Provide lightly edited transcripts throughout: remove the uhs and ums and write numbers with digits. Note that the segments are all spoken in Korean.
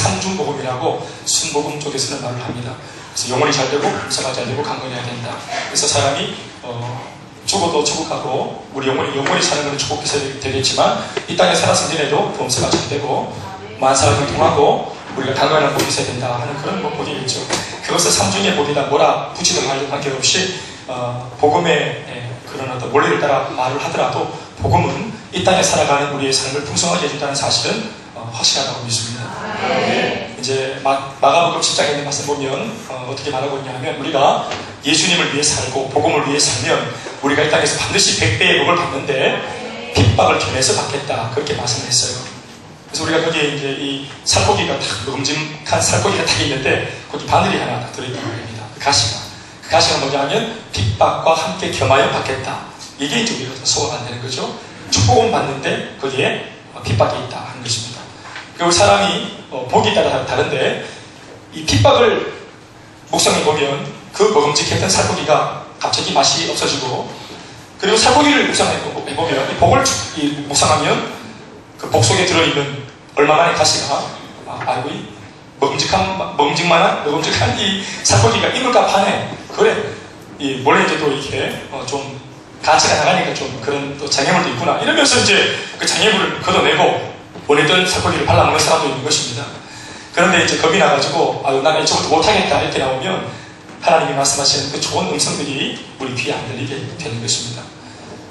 삼중복음이라고 순복음 쪽에서는 말을 합니다. 그래서 영혼이 잘 되고 목사가 잘 되고 강건해야 된다. 그래서 사람이 죽어도 축복하고 우리 영혼이 사는 것은 축복해서 되겠지만 이 땅에 살았을 전에도 범사가 잘 되고 만사가 형통하고 우리가 강건한 복이 있어야 된다 하는 그런 복이겠죠. 그것을 삼중의 복이다 뭐라 붙이든 말든 관계없이 복음의 그런 어떤 원리를 따라 말을 하더라도 복음은 이 땅에 살아가는 우리의 삶을 풍성하게 해준다는 사실은 확실하다고 믿습니다. 이제 마가복음 10장에 있는 말씀 보면 어떻게 말하고 있냐 하면 우리가 예수님을 위해 살고 복음을 위해 살면 우리가 이 땅에서 반드시 100배의 복을 받는데 핍박을 견해서 받겠다 그렇게 말씀을 했어요. 그래서 우리가 거기에 이제 이 살코기가 딱 먹음직한 살코기가 딱 있는데 거기 바늘이 하나 딱 들어있단 말입니다. 그 가시가 뭐냐 하면 핍박과 함께 겸하여 받겠다. 이게 이제 우리가 소화가 안 되는 거죠. 축복은 받는데 거기에 핍박이 있다 하는 것입니다. 그리고 사람이 복이 따라 다른데 이 핍박을 묵상해 보면 그 먹음직했던 살코기가 갑자기 맛이 없어지고 그리고 살코기를 묵상해 보면 이 복을 묵상하면 그 복 속에 들어있는 얼마만의 가시가 아이고 이 먹음직한 이 살코기가 이물값 하네. 그래 원래 이제 또 이렇게 좀 가치가 나가니까 좀 그런 또 장애물도 있구나 이러면서 이제 그 장애물을 걷어내고 원했던 살코기를 발라먹는 사람도 있는 것입니다. 그런데 이제 겁이 나가지고 아유 난 이쪽부터 못하겠다 이렇게 나오면 하나님이 말씀하시는 그 좋은 음성들이 우리 귀에 안 들리게 되는 것입니다.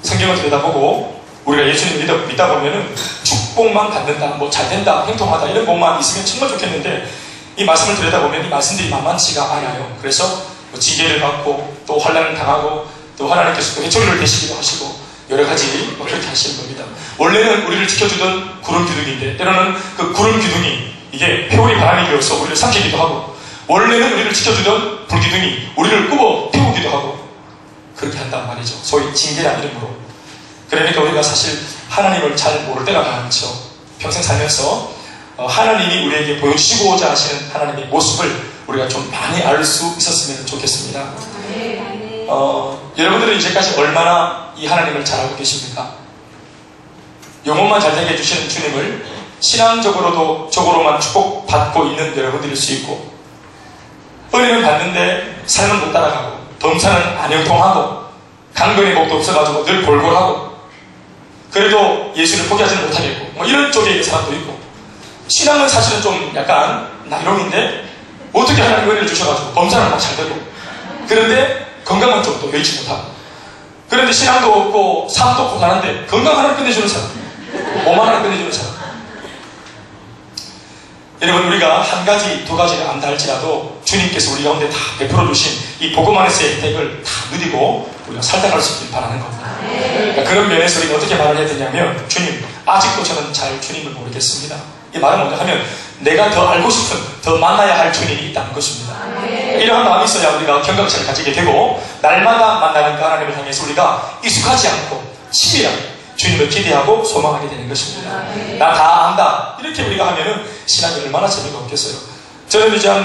성경을 들여다보고 우리가 예수님을 믿다 보면은 축복만 받는다, 뭐 잘된다, 행동하다 이런 것만 있으면 정말 좋겠는데 이 말씀을 들여다보면 이 말씀들이 만만치가 않아요. 그래서 뭐 징계를 받고 또 환난을 당하고 또 하나님께서 또 해초리를 대시기도 하시고 여러 가지 그렇게 하시는 겁니다. 원래는 우리를 지켜주던 구름 기둥인데 때로는 그 구름 기둥이 이게 회오리 바람이 되어서 우리를 삼키기도 하고 원래는 우리를 지켜주던 불기둥이 우리를 굽어 태우기도 하고 그렇게 한단 말이죠. 소위 징계라는 이름으로. 그러니까 우리가 사실 하나님을 잘 모를 때가 많죠. 평생 살면서 하나님이 우리에게 보여주시고자 하시는 하나님의 모습을 우리가 좀 많이 알 수 있었으면 좋겠습니다. 여러분들은 이제까지 얼마나 이 하나님을 잘 알고 계십니까? 영혼만 잘 되게 해주시는 주님을 신앙적으로만 축복받고 있는 여러분들일 수 있고 은혜는 받는데 삶은 못 따라가고 범사는 안 형통하고 강건의 복도 없어가지고 늘 골골하고 그래도 예수를 포기하지는 못하겠고 뭐 이런 쪽에 있는 사람도 있고 신앙은 사실은 좀 약간 나이롱인데 어떻게 하나님 은혜를 주셔가지고 범사는 막 잘 되고 그런데 건강한 쪽도 여의치 못하고 그런데 신앙도 없고 삶도 고단한데 건강 하나 끝내주는 사람 몸 하나 끝내주는 사람 여러분 우리가 한 가지 두 가지를 안다 할지라도 주님께서 우리 가운데 다 베풀어 주신 이 복음 안에서의 혜택을 다 누리고 우리가 살다갈 수 있길 바라는 겁니다. 그러니까 그런 면에서 우리가 어떻게 말을 해야 되냐면 주님 아직도 저는 잘 주님을 모르겠습니다. 이 말은 뭐냐 하면 내가 더 알고 싶은 더 만나야 할 주님이 있다는 것입니다. 이러한 마음이 있어야 우리가 경각심을 가지게 되고 날마다 만나는 그 하나님을 향해서 우리가 익숙하지 않고 치밀하게 주님을 기대하고 소망하게 되는 것입니다. 나 다 안다 이렇게 우리가 하면은 신앙이 얼마나 재미가 없겠어요. 저는 이제 한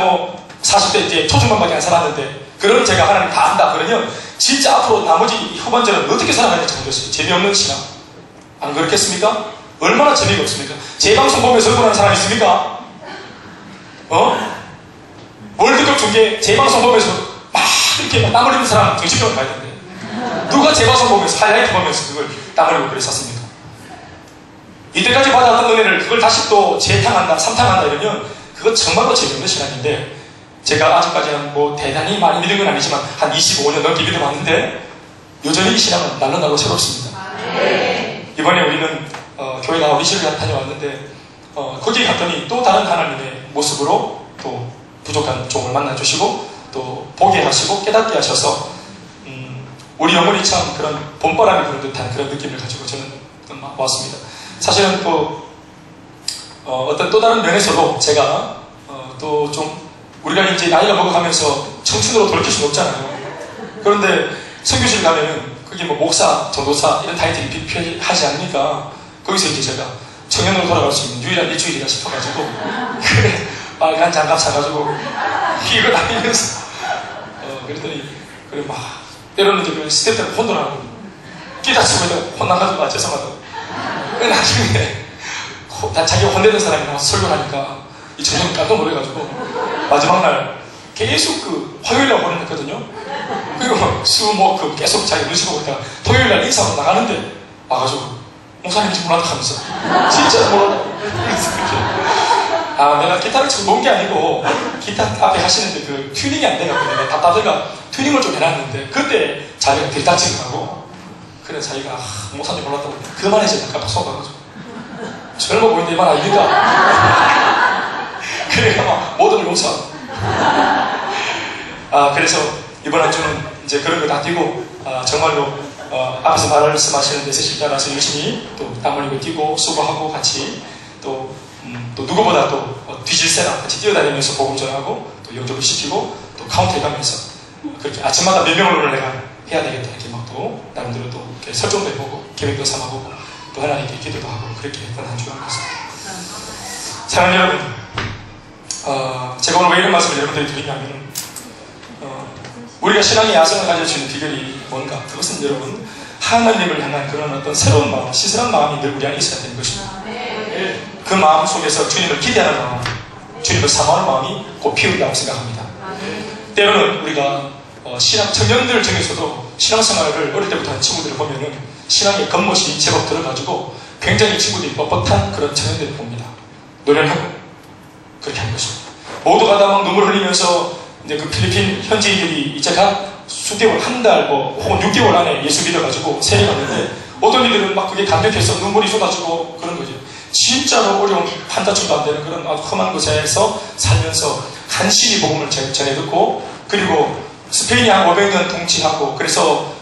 40대 이제 초중반밖에 안 살았는데 그런 제가 하나님 다 안다 그러면 진짜 앞으로 나머지 후반전은 어떻게 살아가야 될지 모르겠어요. 재미없는 신앙 안 그렇겠습니까? 얼마나 재미가 없습니까? 제 방송 보면서 억울한 사람 있습니까? 월드컵 중계 제 방송 보면서 막 이렇게 땀 흘리는 사람 정신병원 가야 되는데 누가 제 방송 보면서 하이라이트 보면서 그걸 땀 흘리고 그랬었습니까? 이때까지 받았던 은혜를 그걸 다시 또 재탕한다, 삼탕한다 이러면 그건 정말로 재미없는 신앙인데 제가 아직까지는 뭐 대단히 많이 믿은 건 아니지만 한 25년 넘게 믿어봤는데 여전히 이 신앙은 날로 새롭습니다. 이번에 우리는 교회나 어린이집을 다녀왔는데 거기 갔더니 또 다른 하나님의 모습으로 또 부족한 종을 만나주시고 또 보게 하시고 깨닫게 하셔서 우리 영혼이 참 그런 봄바람이 부는 듯한 그런 느낌을 가지고 저는 왔습니다. 사실은 또 어떤 또 다른 면에서도 제가 또 좀 우리가 이제 나이가 먹어가면서 청춘으로 돌이킬 수는 없잖아요. 그런데 선교실 가면은 그게 뭐 목사, 전도사 이런 타이틀이 필요하지 않으니까 거기서 이제 제가 청년으로 돌아갈 수 있는 유일한 일주일이라 싶어가지고 그래 빨간 장갑 사가지고 이거 다니면서 그랬더니 그래 막 때로는 이제 그 스태프들 혼돈하고 끼다 치고 혼나가지고 죄송하다고 나중에 자기가 혼내던 사람이 나와서 설교를 하니까 이 저녁 깜짝 놀래가지고 마지막 날 계속 그 화요일날 보냈거든요. 그리고 수목 계속 자기 눈치 보고 있다가 토요일날 인사하고 나가는데 와가지고 목사님인지 몰랐다 하면서 진짜 몰랐다. 아, 내가 기타를 치고 놓은 게 아니고 기타 앞에 하시는데 그 튜닝이 안 돼가지고 내가 답답해가 튜닝을 좀 해놨는데 그때 자기가 들딱지더라고. 그래 자기가 목사님 몰랐다고 그만해서 깜빡 속아가지고 젊어 보이는데 이만 아닙니까? 그래가 막 모든 걸 용서하고. 아, 그래서 이번 한 주는 이제 그런 거 다 뛰고, 정말로, 앞에서 말씀하시는 데서 실장라서 열심히 또 땀 흘리고 뛰고, 수고하고 같이 또 누구보다 또 뒤질세라 같이 뛰어다니면서 복음 전하고, 또 영접을 시키고, 또 카운트해 가면서, 그렇게 아침마다 몇 명을 오늘 내가 해야 되겠다. 이렇게 막 또, 나름대로 또 설정도 해보고, 계획도 삼아보고, 또 하나님께 기도도 하고, 그렇게 했던 한 주가 되었습니다. 사랑하는 여러분, 제가 오늘 왜 이런 말씀을 여러분들이 드리냐면, 우리가 신앙의 야성을 가져주는 비결이 뭔가? 그것은 여러분, 하나님을 향한 그런 어떤 새로운 마음, 신선한 마음이 늘 우리 안에 있어야 되는 것입니다. 그 마음 속에서 주님을 기대하는 마음, 주님을 사모하는 마음이 곧 피운다고 생각합니다. 때로는 우리가 청년들 중에서도 신앙생활을 어릴 때부터 한 친구들을 보면은 신앙의 겉멋이 제법 들어가지고 굉장히 친구들이 뻣뻣한 그런 청년들을 봅니다. 노련하고 그렇게 하는 것입니다. 모두가 다 막 눈물 흘리면서 이제 그 필리핀 현지인들이 이제 각 수개월, 한 달, 혹은 6개월 안에 예수 믿어가지고 세례 갔는데 어떤 이들은 막 그게 감격해서 눈물이 쏟아지고 그런 거죠. 진짜로 어려운 한자춤도 안 되는 그런 아주 험한 곳에서 살면서 간신히 복음을 전해 듣고 그리고 스페인이 한 500년 통치하고 그래서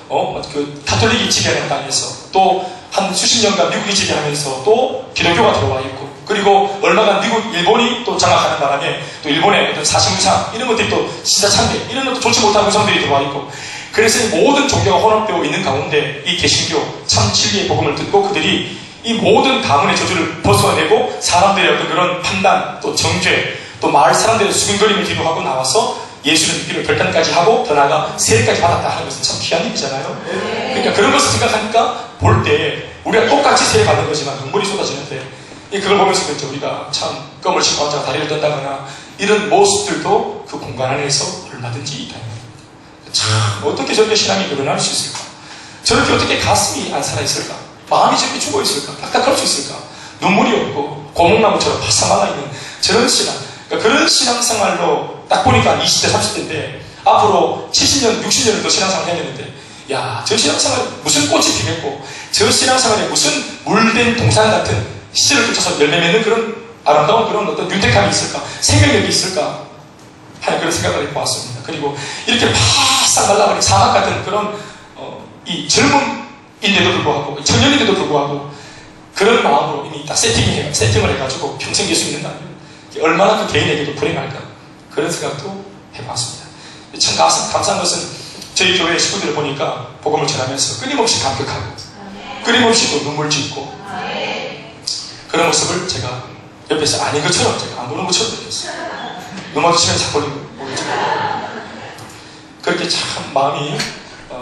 그 가톨릭이 지배하는 땅에서 또 한 수십 년간 미국이 지배하면서 또 기독교가 들어와 있고 그리고 얼마간 일본이 또 장악하는 바람에 또 일본의 어떤 사심무상 이런 것들이 또 시사창대 이런 것도 좋지 못한 구성들이 들어와 있고 그래서 이 모든 종교가 혼합되어 있는 가운데 이 개신교 참 진리의 복음을 듣고 그들이 이 모든 가문의 저주를 벗어내고 사람들의 어떤 그런 판단 또 정죄 또 마을 사람들의 수근거림을 기도하고 나와서 예수를 믿기로 결단까지 하고 더 나아가 세례까지 받았다 하는 것은 참 귀한 일이잖아요. 그러니까 그런 것을 생각하니까 볼 때 우리가 똑같이 세례 받는 거지만 눈물이 쏟아지는데 그걸 보면서 그렇죠. 우리가 참 껌을 씹고 앉아가 다리를 떤다거나 이런 모습들도 그 공간 안에서 얼마든지 있다는 겁니다. 참 어떻게 저렇게 신앙이 늘어날 수 있을까? 저렇게 어떻게 가슴이 안 살아있을까? 마음이 저렇게 죽어있을까? 딱딱할 수 있을까? 눈물이 없고 고목나무처럼 바싹 말라있는 저런 신앙 그러니까 그런 신앙생활로 딱 보니까 20대 30대인데 앞으로 70년 60년을 더 신앙생활을 해야 되는데 야, 저 신앙생활에 무슨 꽃이 피겠고 저 신앙생활에 무슨 물된 동산 같은 시절을 쫓아서 열매 맺는 그런 아름다운 그런 어떤 윤택함이 있을까? 생명력이 있을까? 하는 그런 생각을 해보았습니다. 그리고 이렇게 바싹 말라버린 사막 같은 그런 이 젊은인데도 불구하고 청년인데도 불구하고 그런 마음으로 이미 딱 세팅을 해가지고 평생 예수 믿는다면 얼마나 그 개인에게도 불행할까? 그런 생각도 해봤습니다. 참 감사한 것은 저희 교회 식구들을 보니까 복음을 전하면서 끊임없이 감격하고 끊임없이 또 눈물 짓고 그런 모습을 제가 옆에서 아닌 것처럼 제가 안 보는 것처럼 느꼈어요. 눈 마주치면 자꾸 모르지만 그렇게 참 마음이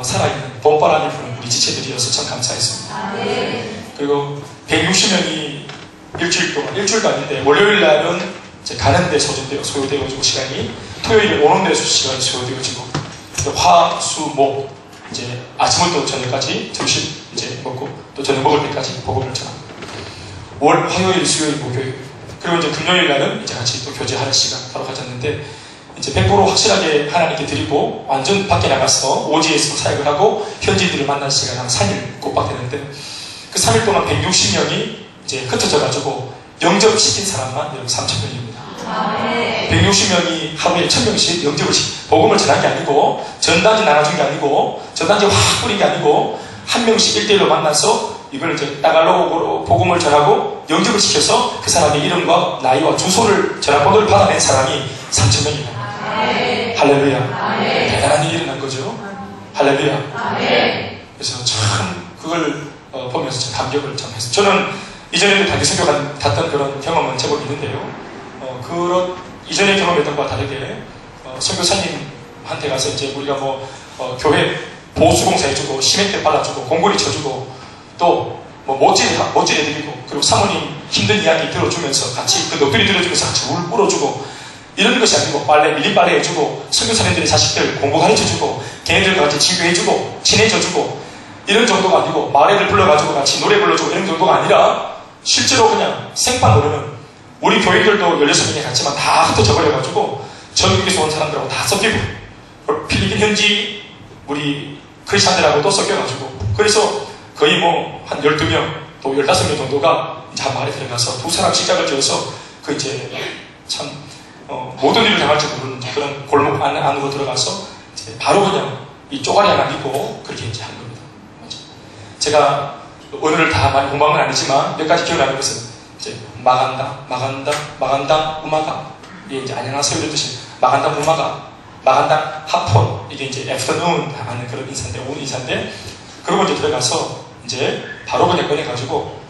살아있는 봄바람이 부는 우리 지체들이어서 참 감사했습니다. 그리고 160명이 일주일도 아닌데 월요일 날은 가는데 소요되어지고 시간이 토요일에 오는데 시간이 소요되어지고 화, 수, 목 이제 아침부터 저녁까지 점심 이제 먹고 또 저녁 먹을 때까지 복음을 전합니다. 화요일, 수요일, 목요일 그리고 이제 금요일 날은 이제 같이 또 교제하는 시간 바로 가졌는데 이제 100% 확실하게 하나님께 드리고 완전 밖에 나가서 오지에서 사역을 하고 현지인들을 만날 시간 한 3일 꼬박 되는데 그 3일 동안 160명이 이제 흩어져가지고 영접시킨 사람만 여러분 3,000명입니다. 160명이 하루에 1,000명씩 영접을 복음을 전한 게 아니고 전단지 나눠준 게 아니고 전단지 확 뿌린 게 아니고 한 명씩 1대1로 만나서 이걸 이제 따갈로그로 복음을 전하고 영접을 시켜서 그 사람의 이름과 나이와 주소를 전화번호를 받아낸 사람이 3,000명입니다. 할렐루야. 대단한 일이 일어난 거죠. 할렐루야. 그래서 참 그걸 보면서 참 감격을 참 했어요. 저는 이전에도 단기 선교 갔던 그런 경험은 제법 있는데요. 그런 이전의 경험했던 것과 다르게 선교사님한테 가서 이제 우리가 교회 보수공사 해주고 시멘트 발라주고 공구리 쳐주고 또 못질 해드리고 그리고 사모님 힘든 이야기 들어주면서 같이 그 녹두리 들어주면서 같이 울 불어주고 이런 것이 아니고 밀린 빨래 해주고 선교사님들의 자식들 공부 가르쳐주고 걔네들과 같이 친구해주고 친해져주고 이런 정도가 아니고 마을애들 불러가지고 같이 노래 불러주고 이런 정도가 아니라 실제로 그냥 생판 노래는 우리 교인들도 16명이 갔지만 다 흩어져버려가지고 전국에서 온 사람들하고 다 섞이고 필리핀 현지 우리 크리스찬들하고도 섞여가지고 그래서 거의 뭐 한 12명 또 15명 정도가 이제 한 마을에 들어가서 두 사람 시작을 지어서 그 이제 참 모든 일을 당할지 모르는 그런 골목 안으로 들어가서 이제 바로 그냥 이 쪼가리 하나 입고 그렇게 이제 한 겁니다. 제가 언어를 다 많이 공부한 건 아니지만 몇 가지 기억나는 것은 이제 마간당 우마가 이게 이제 안녕하세요 이런 뜻이 마간당 우마가 마간당 하폰 이게 이제 애프터눈 하는 그런 인사인데 오는 인사인데 그러고 이제 들어가서 이제 바로 그냥 꺼내가지고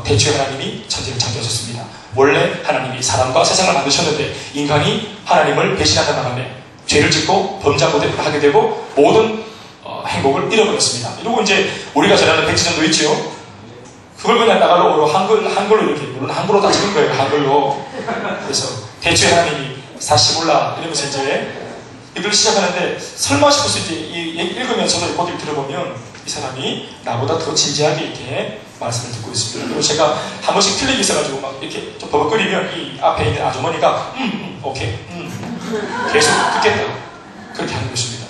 대초에 하나님이 천지를 창조하셨습니다. 원래 하나님이 사람과 세상을 만드셨는데 인간이 하나님을 배신하다 나가면 죄를 짓고 범죄하게 되고 모든 행복을 잃어버렸습니다. 이러고 이제 우리가 잘 아는 백지전도 있죠. 그걸 그냥 나갈로 한글로 이렇게 물론 한글로 다 적은 거예요. 한글로. 그래서 대초에 하나님이 사시몰라 이러면서 이제 이걸 시작하는데 설마 싶어서 이제 읽으면서도 이 들어보면 이 사람이 나보다 더 진지하게 이렇게 말씀을 듣고 있습니다. 그리고 제가 한 번씩 틀리기 있어가지고 막 이렇게 좀 버벅거리면 이 앞에 있는 아주머니가 오케이 계속 듣겠다 그렇게 하는 것입니다.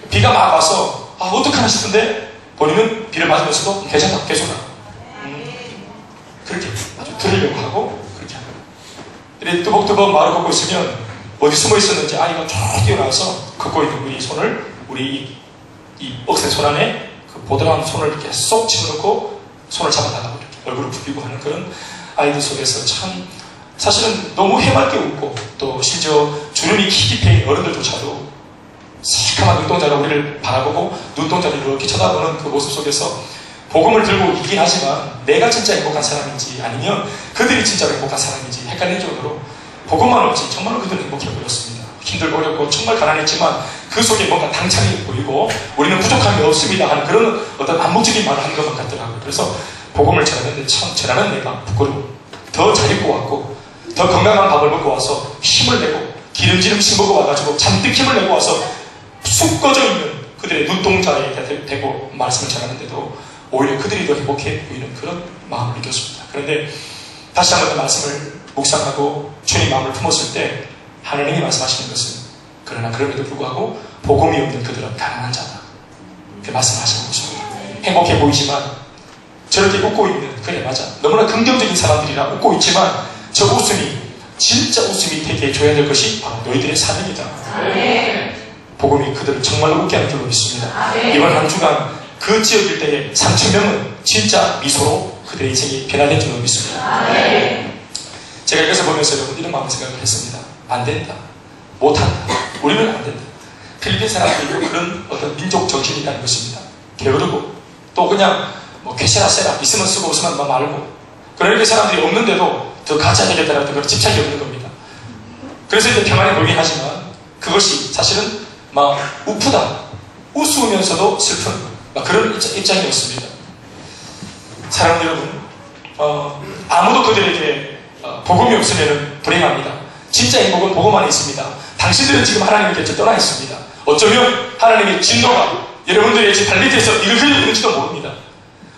비가 막 와서 어떡하나 싶은데 본인은 비를 맞으면서도 괜찮다 계속 하고 그렇게 아주 들으려고 하고 그렇게 하고 이렇게 뚜벅뚜벅 말을 걷고 있으면 어디 숨어 있었는지 아이가 쭉 뛰어나와서 걷고 있는 우리 손을 우리 이 억센 손 안에 그 보드라운 손을 이렇게 쏙 집어넣고 손을 잡아달라고 이렇게 얼굴을 부비고 하는 그런 아이들 속에서 참 사실은 너무 해맑게 웃고 또 심지어 주름이 깊이 어른들조차도 새카만 눈동자로 우리를 바라보고 눈동자를 이렇게 쳐다보는 그 모습 속에서 복음을 들고 있긴 하지만 내가 진짜 행복한 사람인지 아니면 그들이 진짜 행복한 사람인지 헷갈릴 정도로 복음만 없지 정말로 그들은 행복해버렸습니다. 힘들고 어렵고 정말 가난했지만 그 속에 뭔가 당찬이 보이고 우리는 부족함이 없습니다 하는 그런 어떤 암묵적인 말을 하는 것만 같더라고요. 그래서 복음을 전하는데 참 전하는 내가 부끄러워. 더 잘 입고 왔고 더 건강한 밥을 먹고 와서 힘을 내고 기름진 음식 먹고 와가지고 잔뜩 힘을 내고 와서 쑥 꺼져 있는 그들의 눈동자에 대고 말씀을 전하는데도 오히려 그들이 더 행복해 보이는 그런 마음을 느꼈습니다. 그런데 다시 한번 그 말씀을 묵상하고 주님 마음을 품었을 때 하나님이 말씀하시는 것은 그러나 그럼에도 불구하고 복음이 없는 그들은 가난한 자다. 그 말씀하시는 것입니다. 행복해 보이지만 저렇게 웃고 있는 그래 맞아. 너무나 긍정적인 사람들이라 웃고 있지만 저 웃음이 진짜 웃음이 되게 줘야 될 것이 바로 너희들의 사명이다. 복음이 그들을 정말로 웃게 하는 줄로 믿습니다. 이번 한 주간 그 지역 일대에 3,000명은 진짜 미소로 그들의 인생이 변화된 줄로 믿습니다. 제가 이것을 보면서 여러분 이런 마음을 생각을 했습니다. 안 된다. 못한다. 우리는 안 된다. 필리핀 사람들이 그런 어떤 민족 정신이 있다는 것입니다. 게으르고 또 그냥 뭐 괴세라 세라 있으면 쓰고 없으면 막 말고 그런 그 사람들이 없는데도 더 가져야 되겠다는 그런 집착이 없는 겁니다. 그래서 이제 평안해 보이긴 하지만 그것이 사실은 막 우프다. 우스우면서도 슬픈 막 그런 입장이었습니다. 사랑하는 여러분 아무도 그들에게 복음이 없으면 불행합니다. 진짜 행복은 복음 안에 있습니다. 당신들은 지금 하나님의 곁에 떠나 있습니다. 어쩌면 하나님의 진노가 여러분들의 집 발밑에서 이걸 흘리고 있는지도 모릅니다.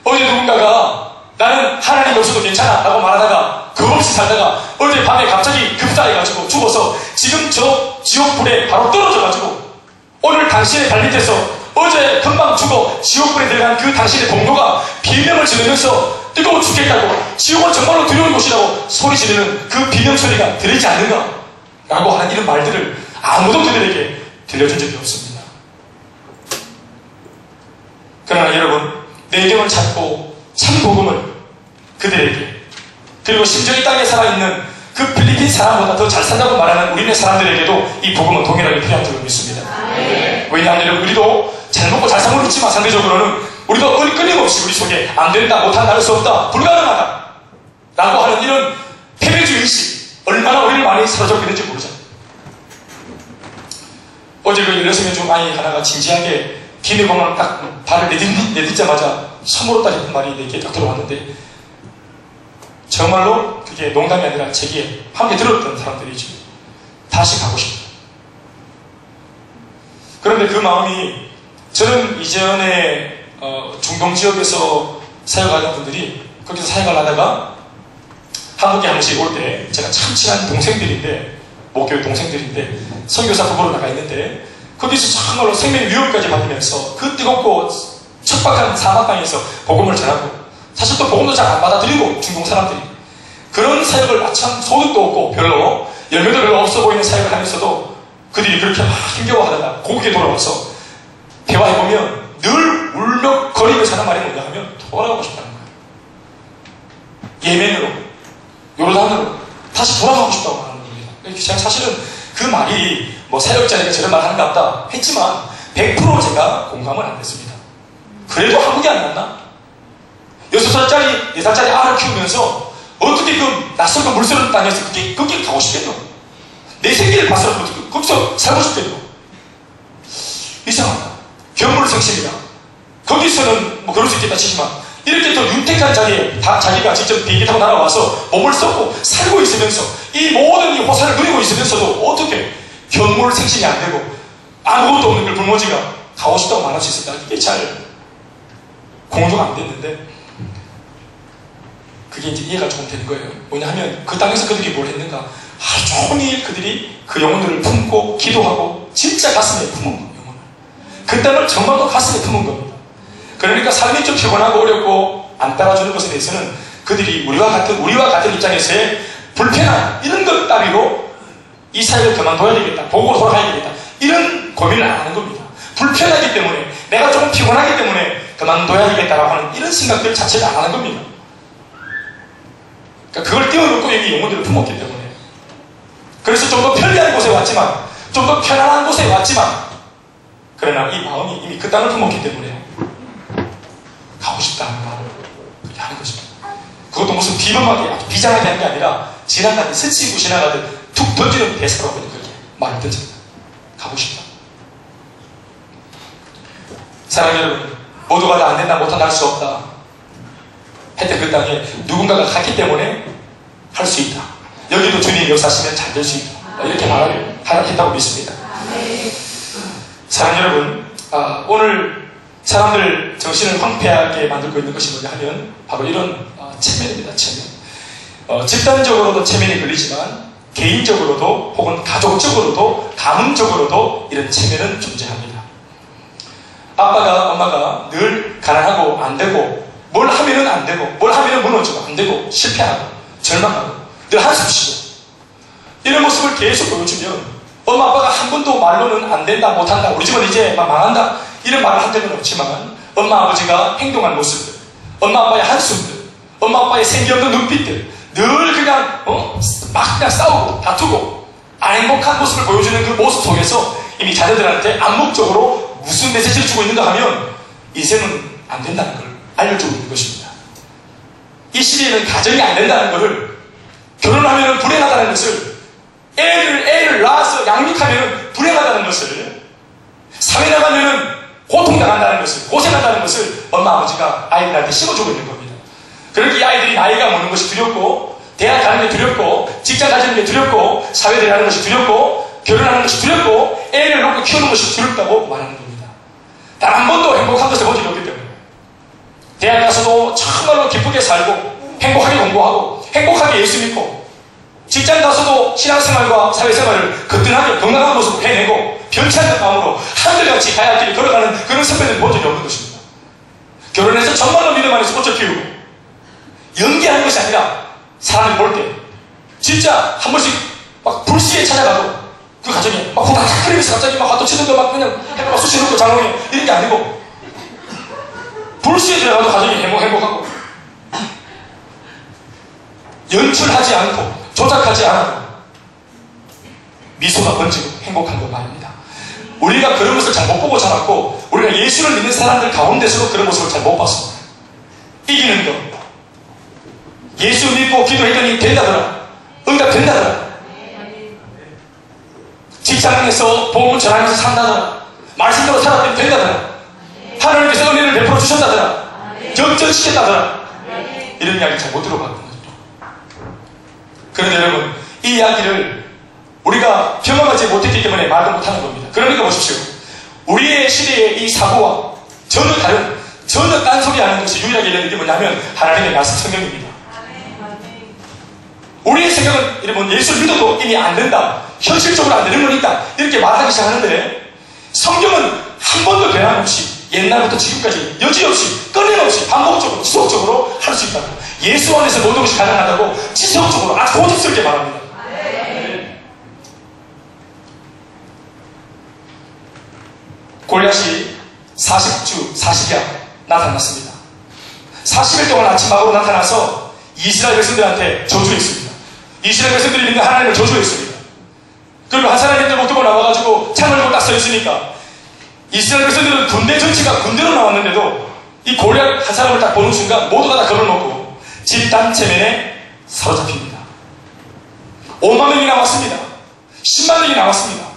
어제 누군가가 나는 하나님 없어도 괜찮아 라고 말하다가 겁없이 살다가 어제 밤에 갑자기 급사해가지고 죽어서 지금 저 지옥불에 바로 떨어져가지고 오늘 당신의 발밑에서 어제 금방 죽어 지옥불에 들어간 그 당신의 동료가 비명을 지르면서 뜨거워 죽겠다고 지옥은 정말로 두려운 곳이라고 소리 지르는 그 비명소리가 들리지 않는가 라고 하는 이런 말들을 아무도 그들에게 들려준 적이 없습니다. 그러나 여러분 내경을 찾고 참 복음을 그들에게 그리고 심지어 이 땅에 살아있는 그 필리핀 사람보다 더 잘 산다고 말하는 우리네 사람들에게도 이 복음은 동일하게 필요한 줄로 믿습니다. 왜냐하면 우리도 잘 먹고 잘 살고 있지만 상대적으로는 우리도 끊임없이 우리 속에 안 된다, 못한다, 할 수 없다, 불가능하다 라고 하는 이런 패배주의 의식 얼마나 우리를 많이 사로잡고 있는지 모르죠. 어제 그 16명 중 아이 하나가 진지하게 기내공항 딱 발을 내딛자마자 섬으로 따지는 말이 내게 딱 들어왔는데 정말로 그게 농담이 아니라 제게 함께 들었던 사람들이죠. 다시 가고 싶다. 그런데 그 마음이, 저는 이전에 중동 지역에서 사역하던 분들이 거기서 사역을 하다가 한국에 한 번씩 올 때 제가 참 친한 동생들인데, 목교회 동생들인데 선교사 부부로 나가 있는데 거기서 정말로 생명의 위협까지 받으면서 그 뜨겁고 척박한 사막강에서 복음을 전하고, 사실 또 복음도 잘 안 받아들이고 중동 사람들이 그런 사역을 참 소득도 없고 별로 열매도 별로 없어 보이는 사역을 하면서도 그들이 그렇게 막 힘겨워하다가 고국에 돌아와서 대화해보면 늘 울먹거리면서 하는 말이 뭔가 하면 돌아가고 싶다는 거예요. 예멘으로, 요르단으로 다시 돌아가고 싶다고 하는 겁니다. 제가 사실은 그 말이 뭐 사역자에게 저런 말 하는 것 같다 했지만 100% 제가 공감은 안 했습니다. 그래도 한국이 안 났나? 6살짜리, 4살짜리 알을 키우면서 어떻게 그 낯설고 물스러운 땅에서 거기 가고 싶겠노? 내 생기를 봤어도 거기서 살고 싶겠노? 이상하다. 견물생심이다. 거기서는 뭐 그럴 수 있겠다 치지만 이렇게 또 윤택한 자리에 다 자기가 직접 비행기 타고 날아와서 몸을 썩고 살고 있으면서 이 모든 이 호사를 누리고 있으면서도 어떻게 견물생심이 안 되고 아무것도 없는 걸 불모지가 가고 싶다고 말할 수 있을까? 이게 잘 공조가 안 됐는데 그게 이제 이해가 조금 되는 거예요. 뭐냐 하면 그 땅에서 그들이 뭘 했는가? 하루 종일 그들이 그 영혼들을 품고 기도하고 진짜 가슴에 품은 거예요. 영혼을. 그 땅을 정말로 가슴에 품은 겁니다. 그러니까 삶이 좀 피곤하고 어렵고 안 따라주는 것에 대해서는 그들이 우리와 같은 입장에서의 불편함 이런 것 따위로 이 사회를 그만둬야 되겠다. 보고로 돌아가야 되겠다. 이런 고민을 안 하는 겁니다. 불편하기 때문에 내가 조금 피곤하기 때문에 그만둬야 되겠다라고 하는 이런 생각들 자체를 안 하는 겁니다. 그러니까 그걸 띄워놓고 여기 영혼들을 품었기 때문에 그래서 좀 더 편리한 곳에 왔지만 좀 더 편안한 곳에 왔지만 그러나 이 마음이 이미 그 땅을 품었기 때문에 가고 싶다는 말을 그렇게 하는 것입니다. 그것도 무슨 비범하게 비장하게 하는 게 아니라 지나가듯 스치고 지나가듯 툭 던지는 대사로 그냥 그렇게 말을 던집니다. 가고 싶다. 사랑하는 여러분, 모두가 다 안 된다, 못한다 할 수 없다 했던 그 땅에 누군가가 갔기 때문에 할 수 있다. 여기도 주님 역사하시면 잘 될 수 있다. 이렇게 말을 했다고 믿습니다. 사랑하는 여러분, 오늘 사람들 정신을 황폐하게 만들고 있는 것이 뭐냐 하면 바로 이런 체면입니다. 체면. 집단적으로도 체면이 걸리지만 개인적으로도 혹은 가족적으로도 가문적으로도 이런 체면은 존재합니다. 아빠가 엄마가 늘 가난하고 안 되고 뭘 하면은 안 되고 뭘 하면은 무너지고 안 되고 실패하고 절망하고 늘 한숨 쉬고 이런 모습을 계속 보여주면 엄마 아빠가 한 번도 말로는 안 된다 못한다 우리 집은 이제 막 망한다 이런 말을 한 적은 없지만 엄마 아버지가 행동한 모습들 엄마 아빠의 한숨들 엄마 아빠의 생기 없는 눈빛들 늘 그냥 막 그냥 싸우고 다투고 안 행복한 모습을 보여주는 그 모습 속에서 이미 자녀들한테 암묵적으로 무슨 메시지를 주고 있는가 하면 인생은 안 된다는 걸 알려주고 있는 것입니다. 이 시대에는 가정이 안 된다는 것을 결혼하면 불행하다는 것을 애를 낳아서 양육하면 불행하다는 것을 사회 나가면 고통당한다는 것을 고생한다는 것을 엄마 아버지가 아이들한테 심어주고 있는 겁니다. 그렇게 이 아이들이 나이가 먹는 것이 두렵고 대학 가는 게 두렵고 직장 가지는 게 두렵고 사회 들어가는 것이 두렵고 결혼하는 것이 두렵고 애를 놓고 키우는 것이 두렵다고 말하는 겁니다. 단 한 번도 행복한 것을 본 적이 없기 때문에 대학 가서도 정말로 기쁘게 살고 행복하게 공부하고 행복하게 예수 믿고 직장 가서도 신앙생활과 사회생활을 거뜬하게 건강한 모습으로 해내고 변치 않는 마음으로 한결같이 가야 할 길을 걸어가는 그런 선배는 본 적이 없는 것입니다. 결혼해서 정말로 믿음 안에서 꽃을 피우고 연기하는 것이 아니라 사람을 볼 때 진짜 한 번씩 막 불시에 찾아가도 그 가정에 막 호닥거리면서 갑자기 막 화도 치는데 막 그냥 해가 막 수시 놓고 장롱에 이런 게 아니고 불시에 들어가도 가정이 행복하고 연출하지 않고 조작하지 않아도 미소가 번지고 행복한 것 말입니다. 우리가 그런 것을 잘 못 보고 자랐고 우리가 예수를 믿는 사람들 가운데서도 그런 모습을 잘 못 봤어. 이기는 것 예수 믿고 기도했더니 된다더라 응답된다더라 직장에서 복음을 전하면서 산다더라 말씀대로 살았더니 된다더라 하나님께서 은혜를 베풀어 주셨다더라 적전시켰다더라 이런 이야기 잘 못 들어봤거든요. 그런데 여러분, 이 이야기를 우리가 경험하지 못했기 때문에 말도 못하는 겁니다. 그러니까 보십시오. 우리의 시대의 이 사고와 전혀 다른, 전혀 딴소리 하는 것이 유일하게 있는 게 뭐냐면 하나님의 말씀 성경입니다. 우리의 생각은 여러분 예수를 믿어도 이미 안 된다, 현실적으로 안 되는 거니까 이렇게 말하기 시작하는데, 성경은 한 번도 변함없이 옛날부터 지금까지 여지없이 끊임없이 반복적으로 지속적으로 할 수 있다고, 예수 안에서 모든 것이 가능하다고 지속적으로 아주 고집스럽게 말합니다. 골리앗이 40주 40야 나타났습니다. 40일 동안 아침마으로 나타나서 이스라엘 백성들한테 저주했습니다. 이스라엘 백성들이 믿는 하나님을 저주했습니다. 그리고 한 사람이 목 들고 나와가지고 창을 들고 딱 서 있으니까 이스라엘 백성들은 군대 전체가 군대로 나왔는데도 이 골리앗 한 사람을 딱 보는 순간 모두가 다 걸어놓고 집단체면에 사로잡힙니다. 5만 명이 나왔습니다. 10만 명이 나왔습니다.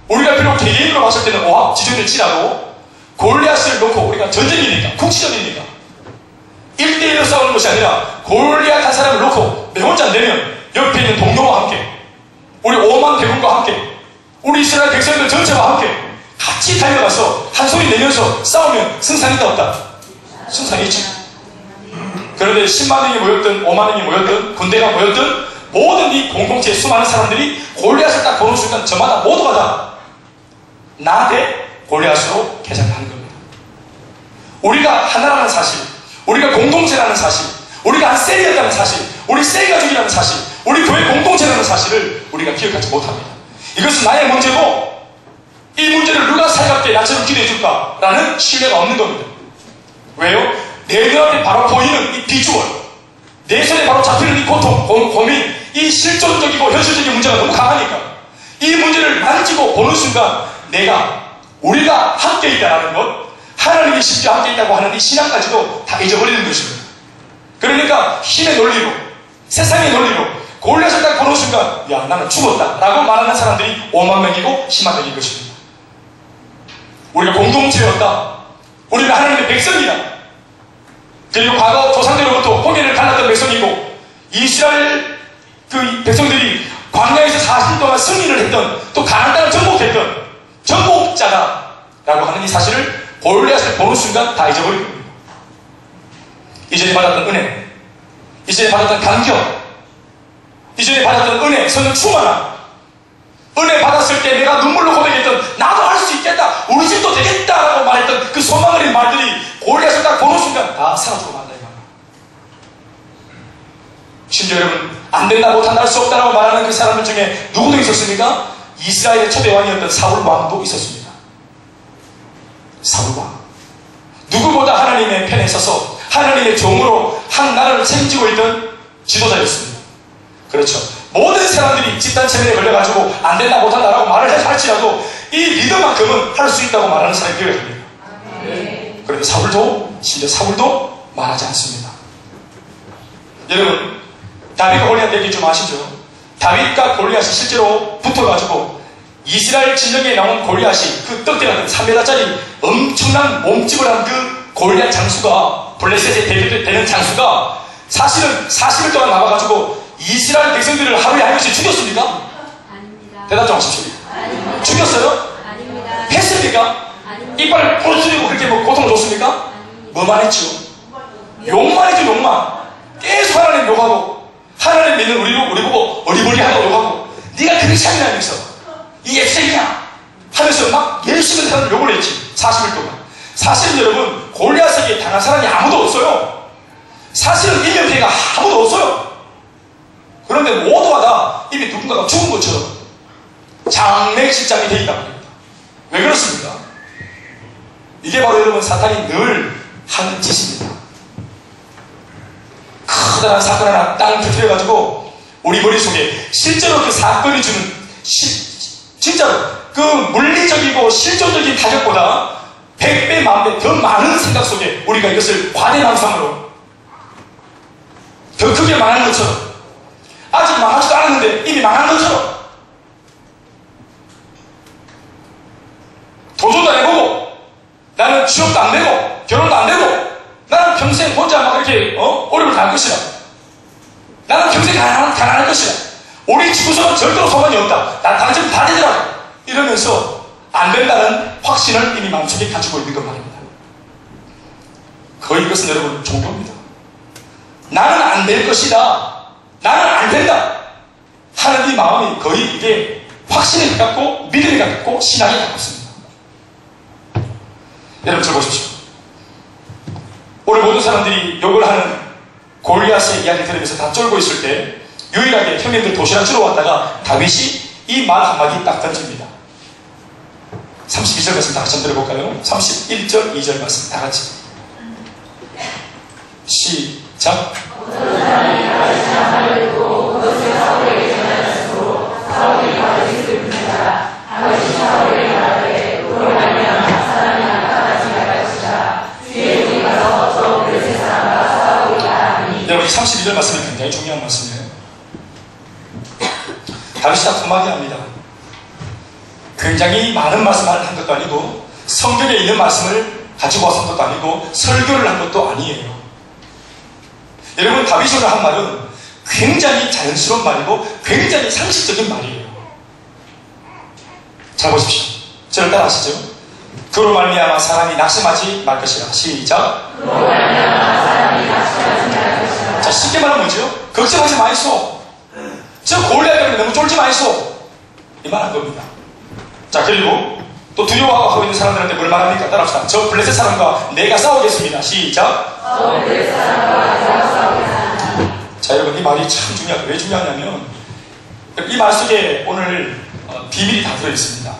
우리가 비록 개개인으로 봤을 때는 와 지존을 치라고, 골리앗을 놓고 우리가 전쟁이니까, 국지전이니까 1대1로 싸우는 것이 아니라 골리앗 한 사람을 놓고 내 혼자 안 되면 옆에 있는 동료와 함께, 우리 5만 대군과 함께, 우리 이스라엘 백성들 전체와 함께 같이 달려가서 한 소리 내면서 싸우면 승산이 있다 없다? 승산이 있지. 그런데 10만 명이 모였든 5만 명이 모였든 군대가 모였든 모든 이 공동체의 수많은 사람들이 골리앗을 딱 보는 순간 저마다 모두가 다 나 대 골리앗으로 개장하는 겁니다. 우리가 하나라는 사실, 우리가 공동체라는 사실, 우리가 한 셀이었다는 사실, 우리 셀 가족이라는 사실, 우리 교회 공동체라는 사실을 우리가 기억하지 못합니다. 이것은 나의 문제고 이 문제를 누가 살갑게 나처럼 기도해 줄까라는 신뢰가 없는 겁니다. 왜요? 내 눈앞에 바로 보이는 이 비주얼, 내 손에 바로 잡히는 이 고통, 고민, 이 실존적이고 현실적인 문제가 너무 강하니까 이 문제를 만지고 보는 순간 우리가 함께 있다는 것, 하나님이 심지어 함께 있다고 하는 이 신앙까지도 다 잊어버리는 것입니다. 그러니까 힘의 논리로, 세상의 논리로 골리앗을 딱 보는 순간 야 나는 죽었다 라고 말하는 사람들이 5만 명이고 10만 명인 것입니다. 우리가 공동체였다, 우리가 하나님의 백성이다, 그리고 과거 조상들로부터 홍해를 갈랐던 백성이고 이스라엘 그 백성들이 광야에서 40일 동안 승리를 했던, 또 가나안 땅을 정복했던 정복자다라고 하는 이 사실을 골리앗을 보는 순간 다 잊어버린 겁니다. 이전에 받았던 은혜, 이전에 받았던 감격, 이전에 받았던 은혜, 성령 충만함, 은혜 받았을 때 내가 눈물로 고백했던 나도 할 수 있겠다, 우리 집도 되겠다라고 말했던 그 소망 어린 말들이 골리앗을 딱 보는 순간 다 사라지고 만다 이 말이야. 심지어 여러분, 안 된다, 못한다, 할 수 없다라고 말하는 그 사람들 중에 누구도 있었습니까? 이스라엘의 초대 왕이었던 사울 왕도 있었습니다. 사울 왕, 누구보다 하나님의 편에 서서 하나님의 종으로 한 나라를 책임지고 있던 지도자였습니다. 그렇죠. 모든 사람들이 집단체면에 걸려가지고 안 된다, 못한다라고 말을 할지라도 이 리더만큼은 할 수 있다고 말하는 사람이 되어야 됩니다. 그런데 심지어 사울도 말하지 않습니다. 여러분, 다윗과 골리앗 얘기 좀 아시죠? 다윗과 골리앗이 실제로 붙어가지고 이스라엘 진영에 나온 골리앗이 그 떡대 같은 3m짜리 엄청난 몸집을 한 그 골리앗 장수가, 블레셋에 대표되는 장수가 사실은 40일 동안 나와가지고 이스라엘 백성들을 하루에 한 명씩 죽였습니까? 아닙니다. 대답 좀 하십시오. 아닙니다. 죽였어요? 아닙니다. 했습니까? 아닙니다. 이빨을 부러뜨리고 그렇게 뭐 고통을 줬습니까? 아닙니다. 뭐만 했죠? 욕만 했죠, 욕만. 계속 하나님 욕하고, 하나님 믿는 우리 보고 어리버리하다고 욕하고, 네가 그렇게 참이라면서 이 앱색이야 하면서 막 열심히 사람들 욕을 했지. 40일 동안. 사실은 여러분, 골리앗에게 당한 사람이 아무도 없어요. 사실은 인명피해가 아무도 없어요. 그런데 모두가 다 이미 누군가가 죽은 것처럼 장례식장이 되어 있단 말입니다. 왜 그렇습니까? 이게 바로 여러분 사탄이 늘 하는 짓입니다. 커다란 사건 하나 땅을 터뜨려가지고 우리 머릿속에 실제로 그 사건이 주는 진짜로 그 물리적이고 실존적인 타격보다 100배, 1000배 더 많은 생각 속에 우리가 이것을 과대망상으로 더 크게 말하는 것처럼, 아직 망하지도 않았는데 이미 망한 것처럼, 도전도 안 해보고 나는 취업도 안 되고 결혼도 안 되고 나는 평생 혼자 막 이렇게 어려움을 당할 것이다, 나는 평생 가난할 것이다. 우리 지구촌은 절대로 소망이 없다. 난 당첨 다 되더라고. 이러면서 안 된다는 확신을 이미 마음속에 가지고 있는 것 말입니다. 거의 이것은 여러분 종교입니다. 나는 안 될 것이다. 나는 안 된다 하는 이 마음이 거의 이게 확신에 가깝고 믿음에 가깝고 신앙에 가깝습니다. 여러분 저 보십시오. 오늘 모든 사람들이 욕을 하는 골리앗의 이야기 들으면서 다 쫄고 있을 때 유일하게 형님들 도시락 주러 왔다가 다윗이 이 말 한마디 딱 던집니다. 32절 말씀 다 같이 한번 들어볼까요? 31절 2절 말씀 다 같이 시작. 여러분 32절 말씀이 굉장히 중요한 말씀이에요. 다윗이 딱 한마디 합니다. 굉장히 많은 말씀을 한 것도 아니고 성경에 있는 말씀을 가지고 와서 한 것도 아니고 설교를 한 것도 아니에요. 여러분 다윗이 오늘 한 말은 굉장히 자연스러운 말이고 굉장히 상식적인 말이에요. 잘 보십시오. 저를 따라 하시죠. 그로 말미암아 사람이 낙심하지 말 것이라. 시작. 그로 말미암아 사람이 낙심하지 말 것이라. 자, 쉽게 말하면 뭐죠? 걱정하지 마이소. 저 골리앗 때문에 너무 쫄지 마이소. 이 말 한 겁니다. 자, 그리고 또 두려워하고 있는 사람들한테 뭘 말합니까? 따라합시다. 저 블레셋 사람과 내가 싸우겠습니다. 시작. 저 블레셋 사람과 내가 싸우겠습니다. 자, 여러분 이 말이 참 중요하다. 왜 중요하냐면 이 말 속에 오늘 비밀이 다 들어있습니다.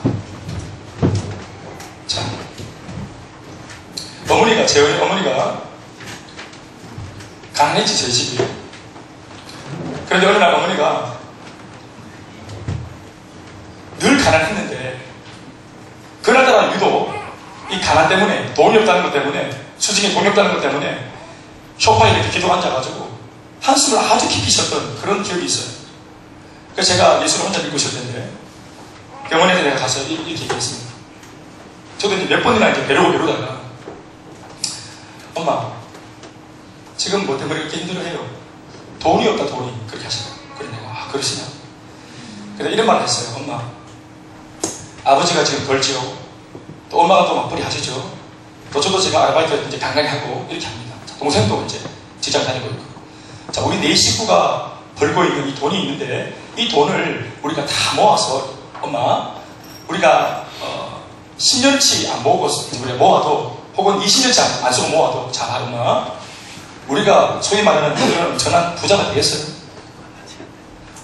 자, 어머니가 제 어머니가 가난했지 저희 집이. 그런데 어느 날 어머니가 늘 가난했는데 그날따라 유독 이 가난 때문에 돈이 없다는 것 때문에 수중에 돈이 없다는 것 때문에 소파에 이렇게 기도 앉아가지고 한숨을 아주 깊이 쉬었던 그런 기억이 있어요. 그래서 제가 예수를 혼자 믿고 있을 텐데 병원에 내가 가서 이렇게 얘기했습니다. 저도 이제 몇 번이나 이제 배우다가 엄마 지금 뭐 때문에 이렇게 힘들어해요. 돈이 없다 돈이 그렇게 하시더라고요. 그래 내가 그러시냐. 그래서 이런 말을 했어요. 엄마 아버지가 지금 벌지요. 또 엄마가 또 맞벌이 하시죠. 또 저도 제가 아르바이트 이제 간간히 하고 이렇게 합니다. 자, 동생도 이제 직장 다니고 있고. 자, 우리 네 식구가 벌고 있는 이 돈이 있는데 이 돈을 우리가 다 모아서 엄마 우리가 10년치 안 모으고 우리가 모아도 혹은 20년치 안 쓰고 모아도 자 엄마 우리가 소위 말하는 엄청난 부자가 되겠어요.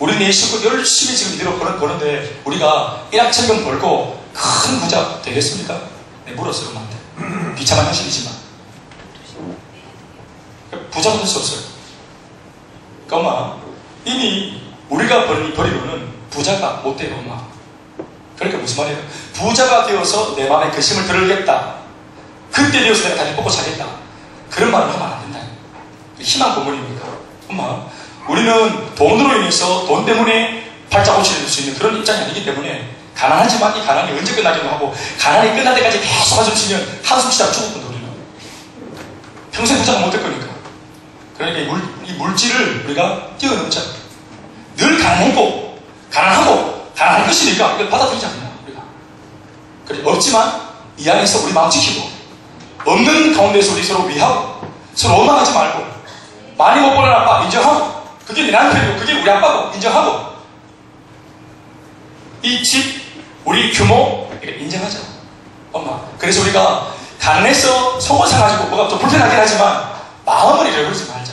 우리 네 식구 열심히 지금 이대로 버는데 우리가 1학천금 벌고 큰 부자 되겠습니까? 네, 물었어요 엄마한테. 비참한 현실이지만 부자가 될 수 없어요. 그러니까 엄마 이미 우리가 벌이 돈은 부자가 못 돼요 엄마. 그러니까 무슨 말이에요? 부자가 되어서 내 마음에 근심을 들으겠다. 그때 되어서 내가 다시 뽑고 자겠다. 그런 말을 하면 안 된다. 희망 고문입니까? 엄마 우리는 돈으로 인해서 돈 때문에 팔자 고칠 수 있는 그런 입장이 아니기 때문에 가난하지만 이 가난이 언제 끝나기도 하고 가난이 끝날 때까지 계속 한숨 쉬면 한숨 쉬다가 죽었던 우리는 평생 부자가 못 될 거니까. 그러니까 이 물질을 우리가 뛰어넘자. 늘 가난하고 가난할 것이니까 이걸 받아들이지 않냐 우리가. 그래 없지만 이 안에서 우리 마음 지키고 없는 가운데서 우리 서로 위하고 서로 원망하지 말고 많이 못 보는 아빠 인정하고 그게 내 남편이고 그게 우리 아빠고 인정하고 이 집 우리 규모 인정하자 엄마. 그래서 우리가 가난해서 속을 사가지고 뭐가 좀 불편하긴 하지만 마음을 잃어버리지 말자.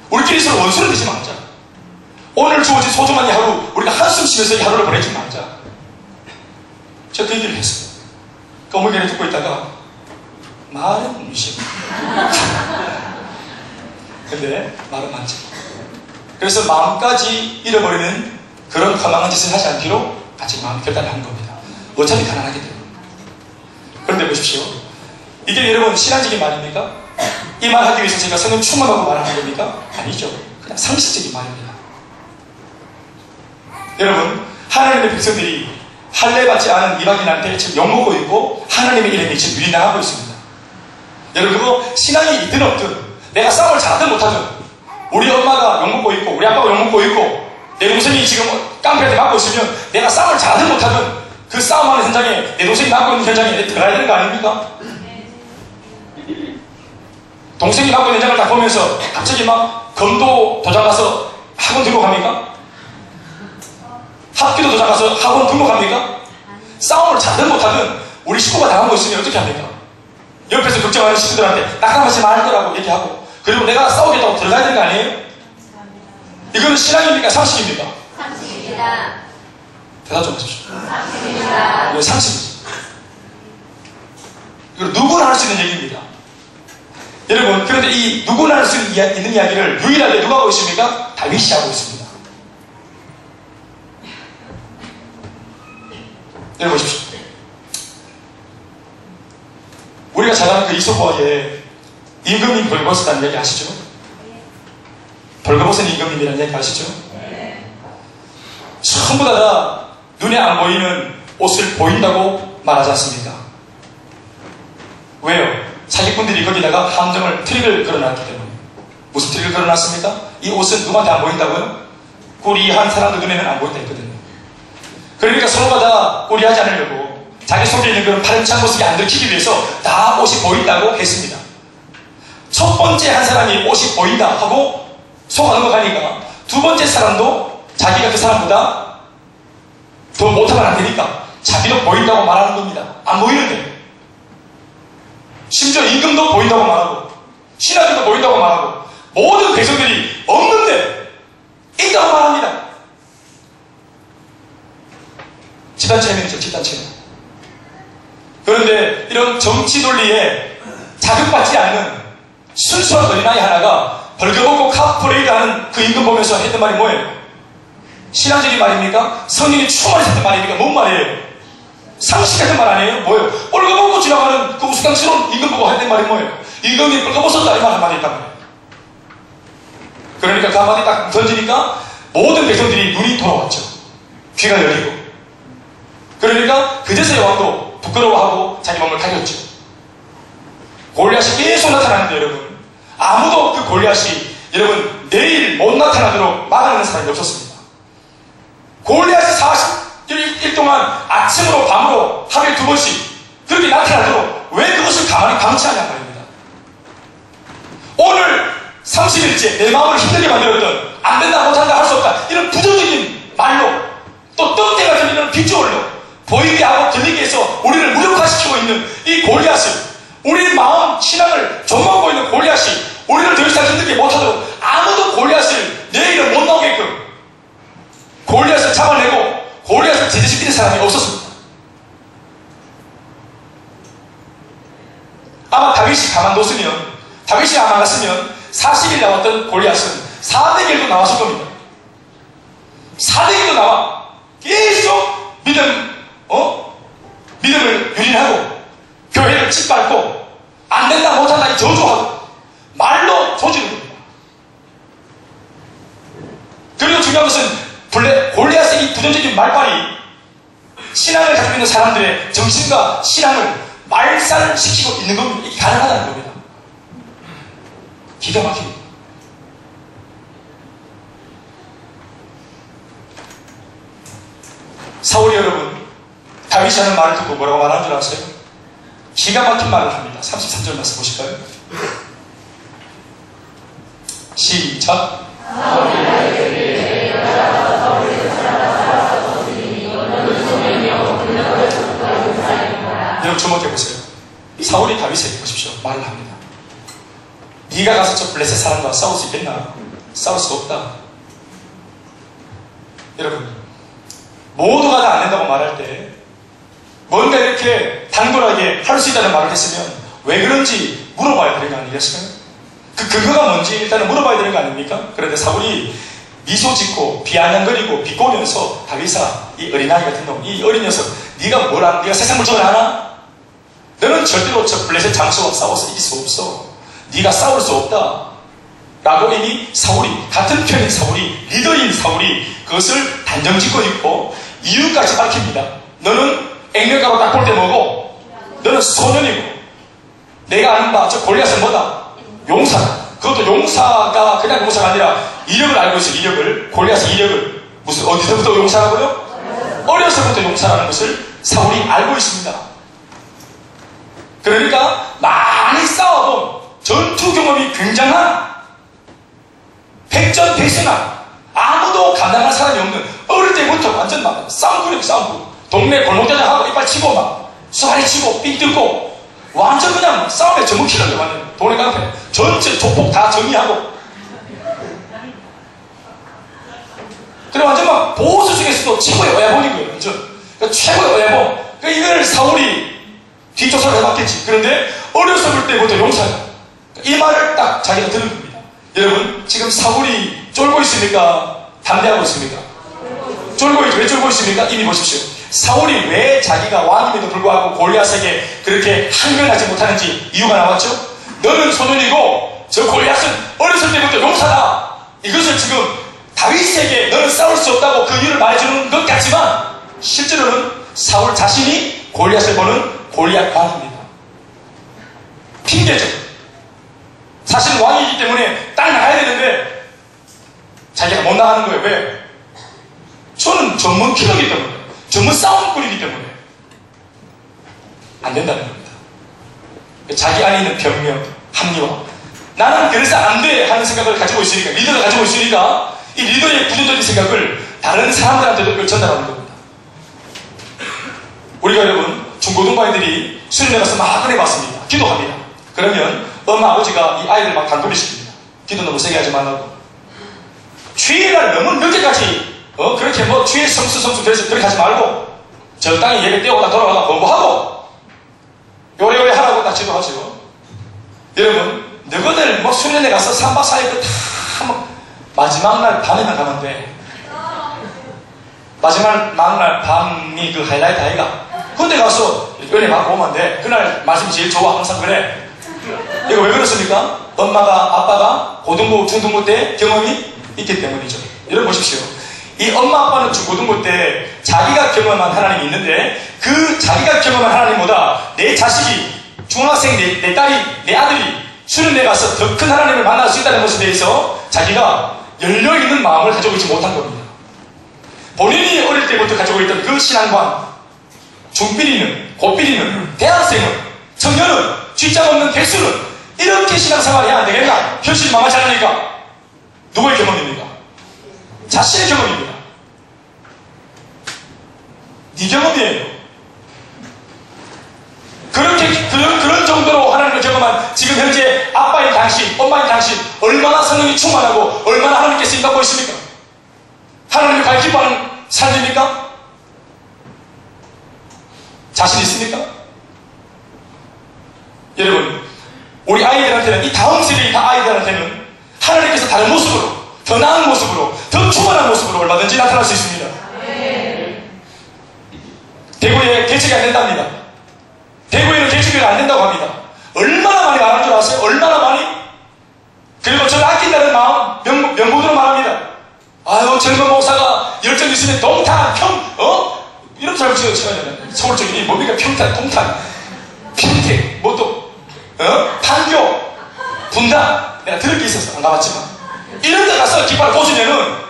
우리끼리 서로 원수를 되지 말자. 오늘 주어진 소중한 이 하루 우리가 한숨 쉬면서 이 하루를 보내지 말자. 제가 그 얘기를 했어요. 그 어머니를 듣고 있다가 말은 무심. 근데 말은 많지. 그래서 마음까지 잃어버리는 그런 허망한 짓을 하지 않기로 같이 마음 결단을 한 겁니다. 어차피 가난하기 때문에. 그런데 보십시오. 이게 여러분 신앙적인 말입니까? 이 말 하기 위해서 제가 성령 충만하고 말하는 겁니까? 아니죠. 그냥 상식적인 말입니다. 여러분 하나님의 백성들이 할례받지 않은 이방인한테 지금 욕먹고 있고 하나님의 이름이 지금 유린당하고 있습니다. 여러분 그거 신앙이 있든 없든 내가 싸움을 잘하든 못하든 우리 엄마가 욕먹고 있고 우리 아빠가 욕먹고 있고 내 동생이 지금 깡패한테 맞고 있으면 내가 싸움을 잘하든 못하든 그 싸움하는 현장에 내 동생이 맞고 있는 현장에 들어가야 되는 거 아닙니까? 동생이 맞고 있는 현장을 딱 보면서 갑자기 막 검도 도장 가서 학원 등록합니까? 학교도 도장 가서 학원 등록합니까? 싸움을 잘하든 못하든 우리 식구가 당하고 있으면 어떻게 합니까? 옆에서 걱정하는 식구들한테 낙담하지 말거라고 얘기하고 그리고 내가 싸우겠다고 들어가야 되는 거 아니에요? 이거는 신앙입니까? 상식입니까? 상식입니다. 대답 좀 하십시오. 상식입니다. 이거 상식이죠. 이거 누구나 할 수 있는 얘기입니다. 여러분, 그런데 이 누구나 할 수 있는 이야기를 유일하게 누가 하고 있습니까? 다윗이 하고 있습니다. 여러분 보십시오. 우리가 잘 아는 그 이소포아의 임금님 벌거벗었다는 얘기 아시죠? 벌거벗은 임금님이라는 얘기 아시죠? 전부 다 눈에 안 보이는 옷을 보인다고 말하지 않습니까? 왜요? 사기꾼들이 거기다가 함정을 트릭을 걸어놨기 때문에. 무슨 트릭을 걸어놨습니까? 이 옷은 누구한테 안 보인다고요? 꾸리한 사람들 눈에는 안 보인다 했거든요. 그러니까 서로가 다 꾸리하지 않으려고 자기 속에 있는 그런 파렴치한 모습이 안 들키기 위해서 다 옷이 보인다고 했습니다. 첫 번째 한 사람이 옷이 보인다 하고 속아 넘어가니까 두 번째 사람도 자기가 그 사람보다 더 못하면 안 되니까 자기도 보인다고 말하는 겁니다. 안 보이는데. 심지어 임금도 보인다고 말하고 신하들도 보인다고 말하고 모든 백성들이 없는데 있다고 말합니다. 집단 체면이죠. 집단 체면. 그런데 이런 정치 논리에 자극받지 않는 순수한 어린아이 하나가 벌거벗고 카프레이드 하는 그 임금 보면서 했던 말이 뭐예요? 신앙적인 말입니까? 성령이 충만해서 했던 말입니까? 뭔 말이에요? 상식 같은 말 아니에요? 뭐예요? 벌거벗고 지나가는 그 우스꽝스러운 임금 보고 했던 말이 뭐예요? 임금이 벌거벗었다 이 말 한마디 했단 말이에요. 그러니까 그 한마디 딱 던지니까 모든 백성들이 눈이 돌아왔죠. 귀가 열리고. 그러니까 그제서야 왕도 부끄러워하고 자기 몸을 가렸죠. 골리앗이 계속 나타나는데 여러분 아무도 그 골리앗이 여러분 내일 못 나타나도록 막아내는 사람이 없었습니다. 골리앗이 40일 동안 아침으로 밤으로 하루에 2번씩 그렇게 나타나도록 왜 그것을 가만히 방치하냐 말입니다. 오늘 30일째 내 마음을 힘들게 만들었던 안 된다 못한다 할 수 없다 이런 부정적인 말로 또 떡대 같은 이런 비주얼로 보이게 하고 들리게 해서 우리를 무력화시키고 있는 이 골리앗을 우리 마음 신앙을 좀먹고 있는 골리앗이 우리를 더 이상 힘들게 못하도록 아무도 골리앗을 내 일을 못 나오게끔 골리앗을 잡아내고 골리앗을 제재시키는 사람이 없었습니다. 아마 다윗이 가만뒀으면 다윗이 안 나갔으면 40일 나왔던 골리앗은 400일도 나왔을 겁니다. 400일도 나와 계속 믿음을 유린하고 교회를 짓밟고 안 된다 못한다 이 저주하고 말로 조지는 겁니다. 그리고 중요한 것은 골리앗의 이 부정적인 말발이 신앙을 가지고 있는 사람들의 정신과 신앙을 말살시키고 있는 겁니다. 이게 가능하다는 겁니다. 기가 막힙니다. 사울이 여러분 다윗이 하는 말을 듣고 뭐라고 말하는 줄 아세요? 기가 막힌 말을 합니다. 33절 말씀 보실까요? 시작. 여러분 주목해보세요. 사울이 다윗에게 보십시오. 말을 합니다. 네가 가서 저 블레셋 사람과 싸울 수 있겠나? 싸울 수 없다. 여러분 모두가 다 안 된다고 말할 때 뭔가 이렇게 단돌하게 할 수 있다는 말을 했으면 왜 그런지 물어봐야 되는 거 아니겠어요? 그 근거가 뭔지 일단은 물어봐야 되는 거 아닙니까? 그런데 사울이 미소 짓고 비아냥거리고 비꼬면서 다윗아 이 어린아이 같은 놈 이 어린 녀석 네가 뭘 아나? 네가 세상 물정을 아나? 너는 절대로 저 블레셋 장수와 싸워서 이길 수 없어. 네가 싸울 수 없다 라고 이미 사울이 같은 편인 사울이 리더인 사울이 그것을 단정짓고 있고 이유까지 밝힙니다. 너는 액면가로 딱 볼 때 뭐고 너는 소년이고 내가 아는 바 저 골리앗은 뭐다? 용사다. 그것도 용사가 그냥 용사가 아니라 이력을 알고 있어요. 이력을. 골리앗의 이력을. 무슨 어디서부터 용사라고요? 어려서부터 용사라는 것을 사울이 알고 있습니다. 그러니까 많이 싸워본 전투 경험이 굉장한 백전백승한 아무도 감당할 사람이 없는 어릴 때부터 완전 막 싸움꾼이고 동네 골목대장하고 이빨 치고 막 수발이 치고 삥 뜯고 완전 그냥 싸움에 전문키는 게 완전 동네 깡패 전체 조폭 다 정리하고 그리고 완전 막 보수 중에서도 최고의 어야본인 거예요. 완전 그러니까 최고의 어야본. 그러니까 이걸 사울이 뒷조사를 해봤겠지. 그런데 어렸을 때부터 용사가 이 말을 딱 자기가 들은 겁니다. 여러분 지금 사울이 쫄고 있습니까? 담대하고 있습니까? 쫄고 있죠. 왜 쫄고 있습니까? 이미 보십시오. 사울이 왜 자기가 왕임에도 불구하고 골리앗에게 그렇게 항변하지 못하는지 이유가 나왔죠. 너는 소년이고 저 골리앗은 어렸을 때부터 용사다. 이것을 지금 다윗에게 너는 싸울 수 없다고 그 이유를 말해주는 것 같지만 실제로는 사울 자신이 골리앗을 보는 골리앗 왕입니다. 핑계죠. 사실 왕이기 때문에 딱 나가야 되는데 자기가 못 나가는 거예요. 왜? 저는 전문 킬러이기 때문에, 전문 싸움꾼이기 때문에 안 된다는 겁니다. 자기 안에 있는 변명, 합리화. 나는 그래서 안 돼 하는 생각을 가지고 있으니까, 리더가 가지고 있으니까 이 리더의 구조적인 생각을 다른 사람들한테도 전달하는 겁니다. 우리가 여러분 중고등부아이들이 수련회 가서 막 꺼내봤습니다. 기도합니다. 그러면 엄마 아버지가 이 아이들 막 단도리시킵니다. 기도 너무 세게 하지 말라고. 주일날 너무 늦게까지 그렇게 뭐 주일 성수 그래서 그렇게 하지 말고 적당히 예배 떼어오다 돌아가다 공부하고 요래 하라고 딱 지도하죠. 여러분 너희들 뭐 수련회 가서 3박 4일 다 마지막 날 밤에만 가면 돼. 마지막 날 밤이 그 하이라이트 아이가. 그때 가서 은혜 받고 오면 돼. 그날 말씀이 제일 좋아. 항상 그래. 이거 왜 그렇습니까? 엄마가 아빠가 고등부 중등부 때 경험이 있기 때문이죠. 여러분 보십시오. 이 엄마 아빠는 중고등부 때 자기가 경험한 하나님이 있는데 그 자기가 경험한 하나님보다 내 자식이 중학생 내 딸이 내 아들이 수련회 가서 더 큰 하나님을 만날 수 있다는 것에 대해서 자기가 열려있는 마음을 가지고 있지 못한 겁니다. 본인이 어릴 때부터 가지고 있던 그 신앙관, 중필이는, 고필이는, 대학생은, 청년은, 쥐장 없는 백수는 이렇게 신앙생활을 해야 안 되겠나? 현실이 만만치 않으니까. 누구의 경험입니까? 자신의 경험입니다. 네 경험이에요. 그런 정도로 하나님을 경험한 지금 현재 아빠인 당신, 엄마인 당신 얼마나 성령이 충만하고 얼마나 하나님께 쓰임받고 있습니까? 하나님을 가장 기뻐하는 삶입니까? 자신 있습니까? 여러분 우리 아이들한테는 이 다음 세대의 아이들한테는 하나님께서 다른 모습으로 더 나은 모습으로 더 충만한 모습으로 얼마든지 나타날 수 있습니다. 대구에 개척이 안 된답니다. 대구에는 개척이 안 된다고 합니다. 얼마나 많이 말하는 줄 아세요? 얼마나 많이? 그리고 저를 아낀다는 마음 명분으로 말합니다. 아유 젊은 목사가 열정 있으면 동탄 이런 잘 붙여요. 서울 쪽이 뭡니까? 평탄, 동탄, 평택, 뭐 또 판교, 분당 내가 들을 게 있어서 안 가봤지만 이런 데 가서 깃발 꽂으면은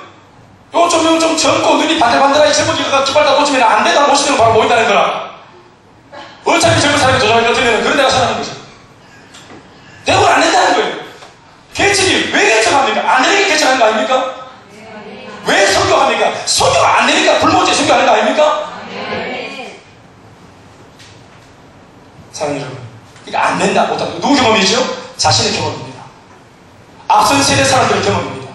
요 좀 젊고 눈이 반들반들하게 젊은 기가 깃발 다 꽂으면 안 된다는 모습으로 바로 보인다는 거라. 어차피 젊은 사람이 도전할 것 같으면 그런 데가 사는 거죠. 대부분 안 된다는 거예요. 개척이 왜 개척합니까? 안 되니까 개척하는 거 아닙니까? 왜 선교합니까? 선교가 안 되니까 불모제 선교하는 거 아닙니까? 사랑하는 여러분, 이거 안 된다 못한다. 누구 경험이죠? 자신의 경험입니다. 앞선 세대 사람들의 경험입니다.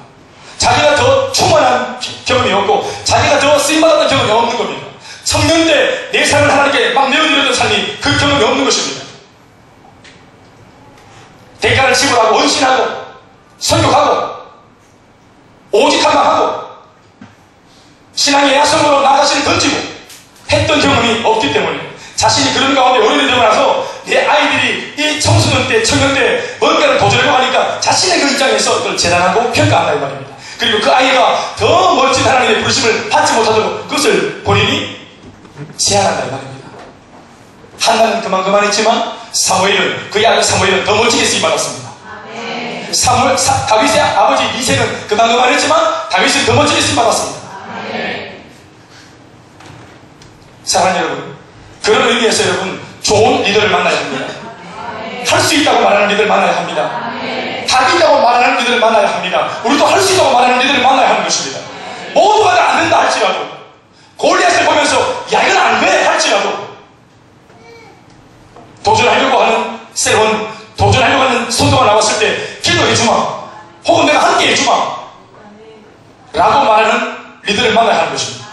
자기가 더 충만한 경험이 없고 자기가 더 쓰임받았던 경험이 없는 겁니다. 청년 때 내 삶을 하나님께 막 내어드렸던 삶이 그 경험이 없는 것입니다. 대가를 지불하고 헌신하고 선교하고 오직 한방하고 신앙의 야성으로 나 자신을 던지고 했던 경험이 없기 때문에 자신이 그런 가운데 어른이 되고 나서 내 아이들이 이 청소년 때, 청년 때 뭔가를 도전하려고 하니까 자신의 그 입장에서 그걸 재단하고 평가한다 이 말입니다. 그리고 그 아이가 더 멋진 하나님의 부르심을 받지 못하도록 그것을 본인이 제한한다 이 말입니다. 한나는 그만했지만 사무엘은 그의 아들 사무엘은 더 멋지게 쓰임받았습니다. 다윗의 아버지 이새는 그만했지만 다윗은 더 멋지게 쓰임받았습니다. 사랑하는 여러분, 그런 의미에서 여러분 좋은 리더를 만나야 합니다. 할 수 있다고 말하는 리더를 만나야 합니다. 답이 있다고 말하는 리더를 만나야 합니다. 우리도 할 수 있다고 말하는 리더를 만나야 하는 것입니다. 모두가 다 안 된다 할지라도, 골리앗을 보면서 야 이건 안 돼 할지라도 도전하려고 하는 새로운 도전하려고 하는 선도가 나왔을 때 기도해주마, 혹은 내가 함께 해주마 라고 말하는 리더를 만나야 하는 것입니다.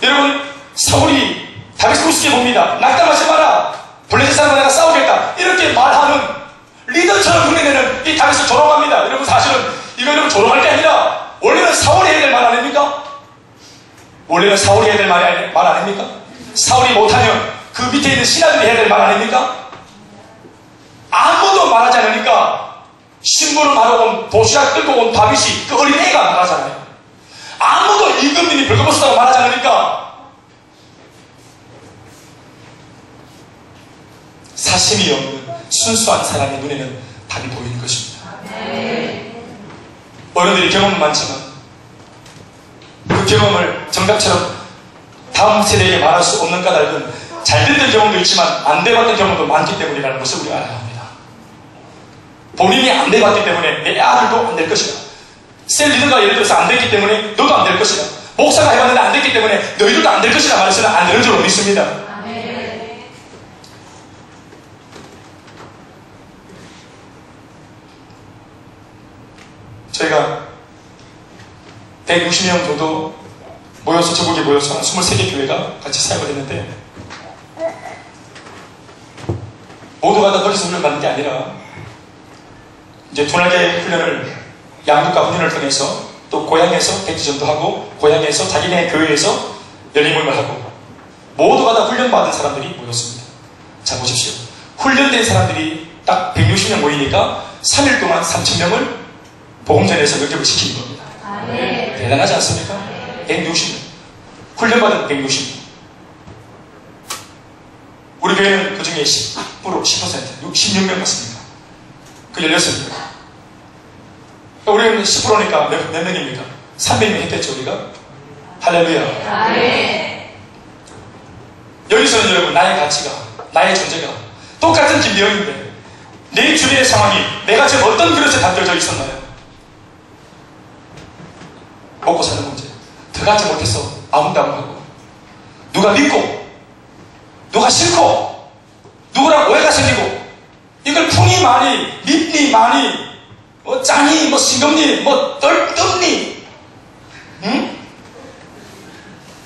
여러분, 사울이 다윗을 우습게 봅니다. 낙담하지 마라, 블레셋 사람과 내가 싸우겠다, 이렇게 말하는 리더처럼 흉내내는 이 다윗을 조롱합니다. 여러분, 사실은 이거 여러분 조롱할 게 아니라 원래는 사울이 해야 될 말 아닙니까? 원래는 사울이 해야 될 말 아닙니까? 사울이 못하면 그 밑에 있는 신하들이 해야 될 말 아닙니까? 아무도 말하지 않으니까 신부를 말하고 도시락 끌고 온 다윗이 그 어린애가 말하잖아요. 아무도 임금님이 벌거벗었다고 말하지 않으니까 사심이 없는 순수한 사람의 눈에는 답이 보이는 것입니다. 어른들이 경험은 많지만 그 경험을 정답처럼 다음 세대에게 말할 수 없는 까닭은 잘 됐던 경험도 있지만 안 돼봤던 경험도 많기 때문이라는 것을 우리가 알아야 합니다. 본인이 안 돼봤기 때문에 내 아들도 안 될 것이다. 셀 리더가 예를 들어서 안 됐기 때문에 너도 안 될 것이다. 목사가 해봤는데 안 됐기 때문에 너희들도 안 될 것이다 말해서는 안 되는 줄 믿습니다. 저희가 160명 정도 모여서, 전국에 모여서 한 23개 교회가 같이 사역을 했는데, 모두가 다 거기서 훈련을 받는 게 아니라 이제 두날개 훈련을 양육과 훈련을 통해서 또 고향에서 백지전도 하고 고향에서 자기네 교회에서 열린모임을 하고 모두가 다 훈련받은 사람들이 모였습니다. 자 보십시오. 훈련된 사람들이 딱 160명 모이니까 3일 동안 3,000명을 복음전에서 영접을 시키는 겁니다. 대단하지 않습니까? 160명. 훈련받은 160명. 우리 교회는 그 중에 10%, 16명 같습니까? 그 열렸습니다. 우리는 10%니까 몇 명입니까? 300명 했겠죠, 우리가? 할렐루야. 여기서는 여러분, 나의 가치가, 나의 존재가 똑같은 김대영인데 내 주변의 상황이 내가 지금 어떤 그릇에 담겨져 있었나요? 먹고 사는 문제. 들어가지 못해서 아웅다웅하고, 누가 믿고 누가 싫고 누구랑 오해가 생기고, 이걸 풍이 많이, 밉니 많이, 뭐 짱이, 뭐 싱겁니, 뭐 뜰니, 응?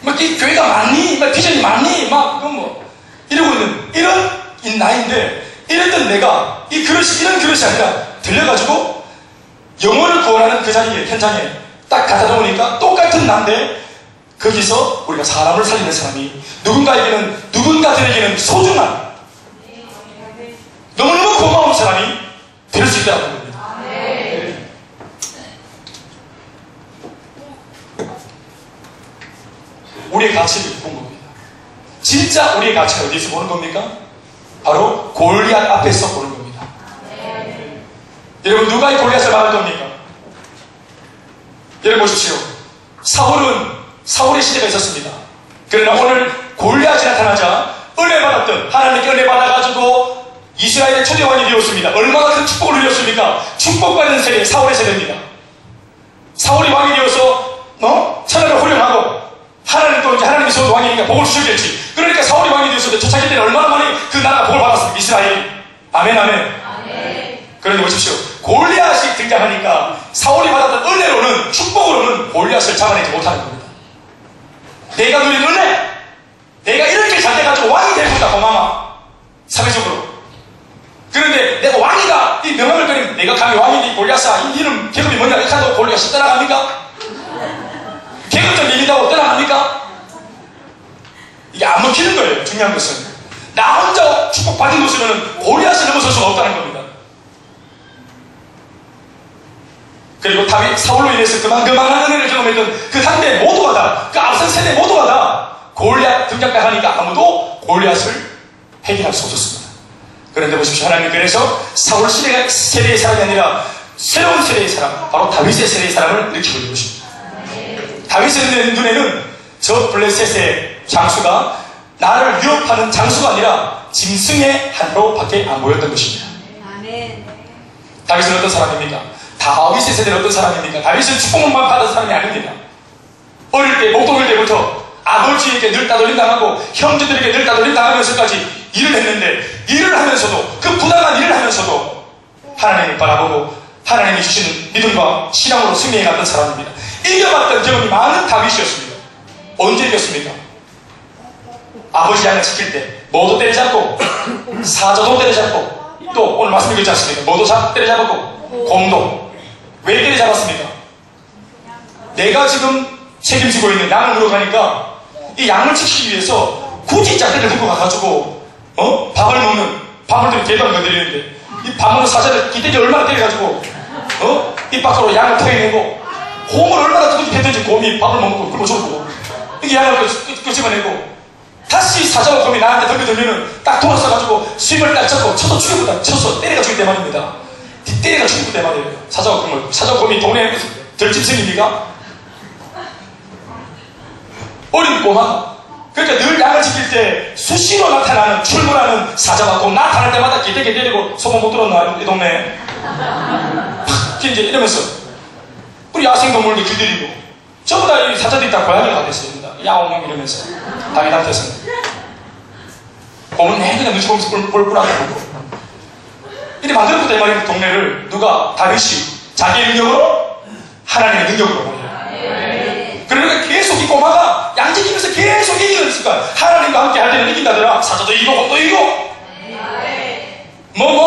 뭐 이 교회가 많니, 뭐 비전이 많니, 막 뭐 이러고 있는 이런 나이인데, 이랬던 내가 이 그릇이 이런 그릇이 아니라 들려가지고 영혼을 구원하는 그 자리에, 현장에 딱 갖다 놓으니까 똑같은 난데, 거기서 우리가 사람을 살리는 사람이 누군가들에게는 소중한, 너무너무 고마운 사람이 될 수 있다는 겁니다. 우리의 가치를 본 겁니다. 진짜 우리의 가치가 어디서 보는 겁니까? 바로 골리앗 앞에서 보는 겁니다. 여러분, 누가 이 골리앗을 막을 겁니까? 여러분 보십시오. 사울의 시대가 있었습니다. 그러나 오늘 골리앗이 나타나자 은혜 받았던, 하나님께 은혜 받아가지고 이스라엘의 초대왕이 되었습니다. 얼마나 큰 축복을 누렸습니까? 축복받는 세대, 사울의 세대입니다. 사울이 왕이 되어서 천하를 호령하고, 하나님도 이제 하나님이 서도 왕이니까 복을 주셨겠지. 그러니까 사울이 왕이 되었을 때 초창기 때는 얼마나 많이 그 나라가 복을 받았습니까? 이스라엘이. 아멘, 아멘. 그런데 보십시오. 골리앗이 등장하니까 사울이 받았던 은혜로는, 축복으로는 골리앗을 잡아내지 못하는 겁니다. 내가 누린 은혜, 내가 이렇게 잘 돼가지고 왕이 되고 있다, 고마워. 사회적으로. 그런데 내가 왕이다, 이 명함을 꺼내면 내가 감히 왕인데, 골리앗아, 이 이름 계급이 뭐냐, 이렇게 한다고 골리앗이 떠나갑니까? 계급적 얘기다고 떠나갑니까? 이게 안 먹히는 거예요. 중요한 것은 나 혼자 축복받은 것으로는 골리앗을 넘어설 수가 없다는 겁니다. 그리고 다윗, 사울로 인해서 그만한 은혜를 경험했던 그 한대 모두가 다, 그 앞선 세대 모두가 다 골리앗 등장하니까 아무도 골리앗을 해결할 수 없었습니다. 그런데 보십시오. 하나님 그래서 사울 세대의 사람이 아니라 새로운 세대의 사람, 바로 다윗의 세대의 사람을 일으키고 있는 것입니다. 다윗의 눈에는 저 블레셋의 장수가 나를 위협하는 장수가 아니라 짐승의 한으로 밖에 안 보였던 것입니다. 다윗은 어떤 사람입니까? 다윗의 세대는 어떤 사람입니까? 다윗은 축복만 받은 사람이 아닙니다. 어릴 때, 목동일 때부터 아버지에게 늘 따돌림 당하고 형제들에게 늘 따돌림 당하면서까지 일을 했는데, 일을 하면서도, 그 부당한 일을 하면서도 하나님을 바라보고 하나님이 주시는 믿음과 신앙으로 승리해 갔던 사람입니다. 이겨봤던 경험이 많은 다윗이었습니다. 언제 이겼습니까? 아버지 양을 지킬 때 모두 때려잡고, 사자도 때려잡고, 또 오늘 말씀드렸지 않습니까? 모두 때려잡았고, 곰도. 왜 때려잡았습니까? 내가 지금 책임지고 있는 양을 물어가니까 이 양을 지키기 위해서 굳이 짝대를 들고 가가지고 밥을 먹는, 밥을 들고 개밥을 건드리는데 이 밥 먹는 사자를 이때까지 얼마나 때려가지고 입 밖으로 양을 토해내고, 곰을 얼마나 두둑이 했든지 곰이 밥을 먹고 굶어 죽고, 이게 양을 끄집어내고, 다시 사자와 곰이 나한테 덤벼들면은 딱 돌아서가지고 수입을 딱 잡고 쳐서 죽이고, 쳐서 때려가 죽일 때 말입니다. 때려가 죽이고 때 말이에요. 사자와 곰을. 사자와 곰이 동네에 들짐승입니까? 어린 꼬마. 그러니까 늘 양을 지킬 때 수시로 나타나는, 출몰하는 사자와 곰 나타날 때마다 기대게 때리고, 소문 못 들었나 이 동네에? 팍 이제 이러면서 우리 야생동물도 길들이고, 전부 다 이 사자들이 다 고양이가 됐습니다. 야옹 이러면서 다윗한테서는. 곰은 그냥 눈치 보면서 뿔뿔하게 보고. 이렇게 만들었다 이 말이에요. 동네를 누가? 다윗이 자기의 능력으로, 하나님의 능력으로 말이에요. 그러니까 계속 이 꼬마가 양지키면서 계속 이기는 습관. 하나님과 함께 할 때는 이긴다더라. 사자도 이기고 곰도 이기고,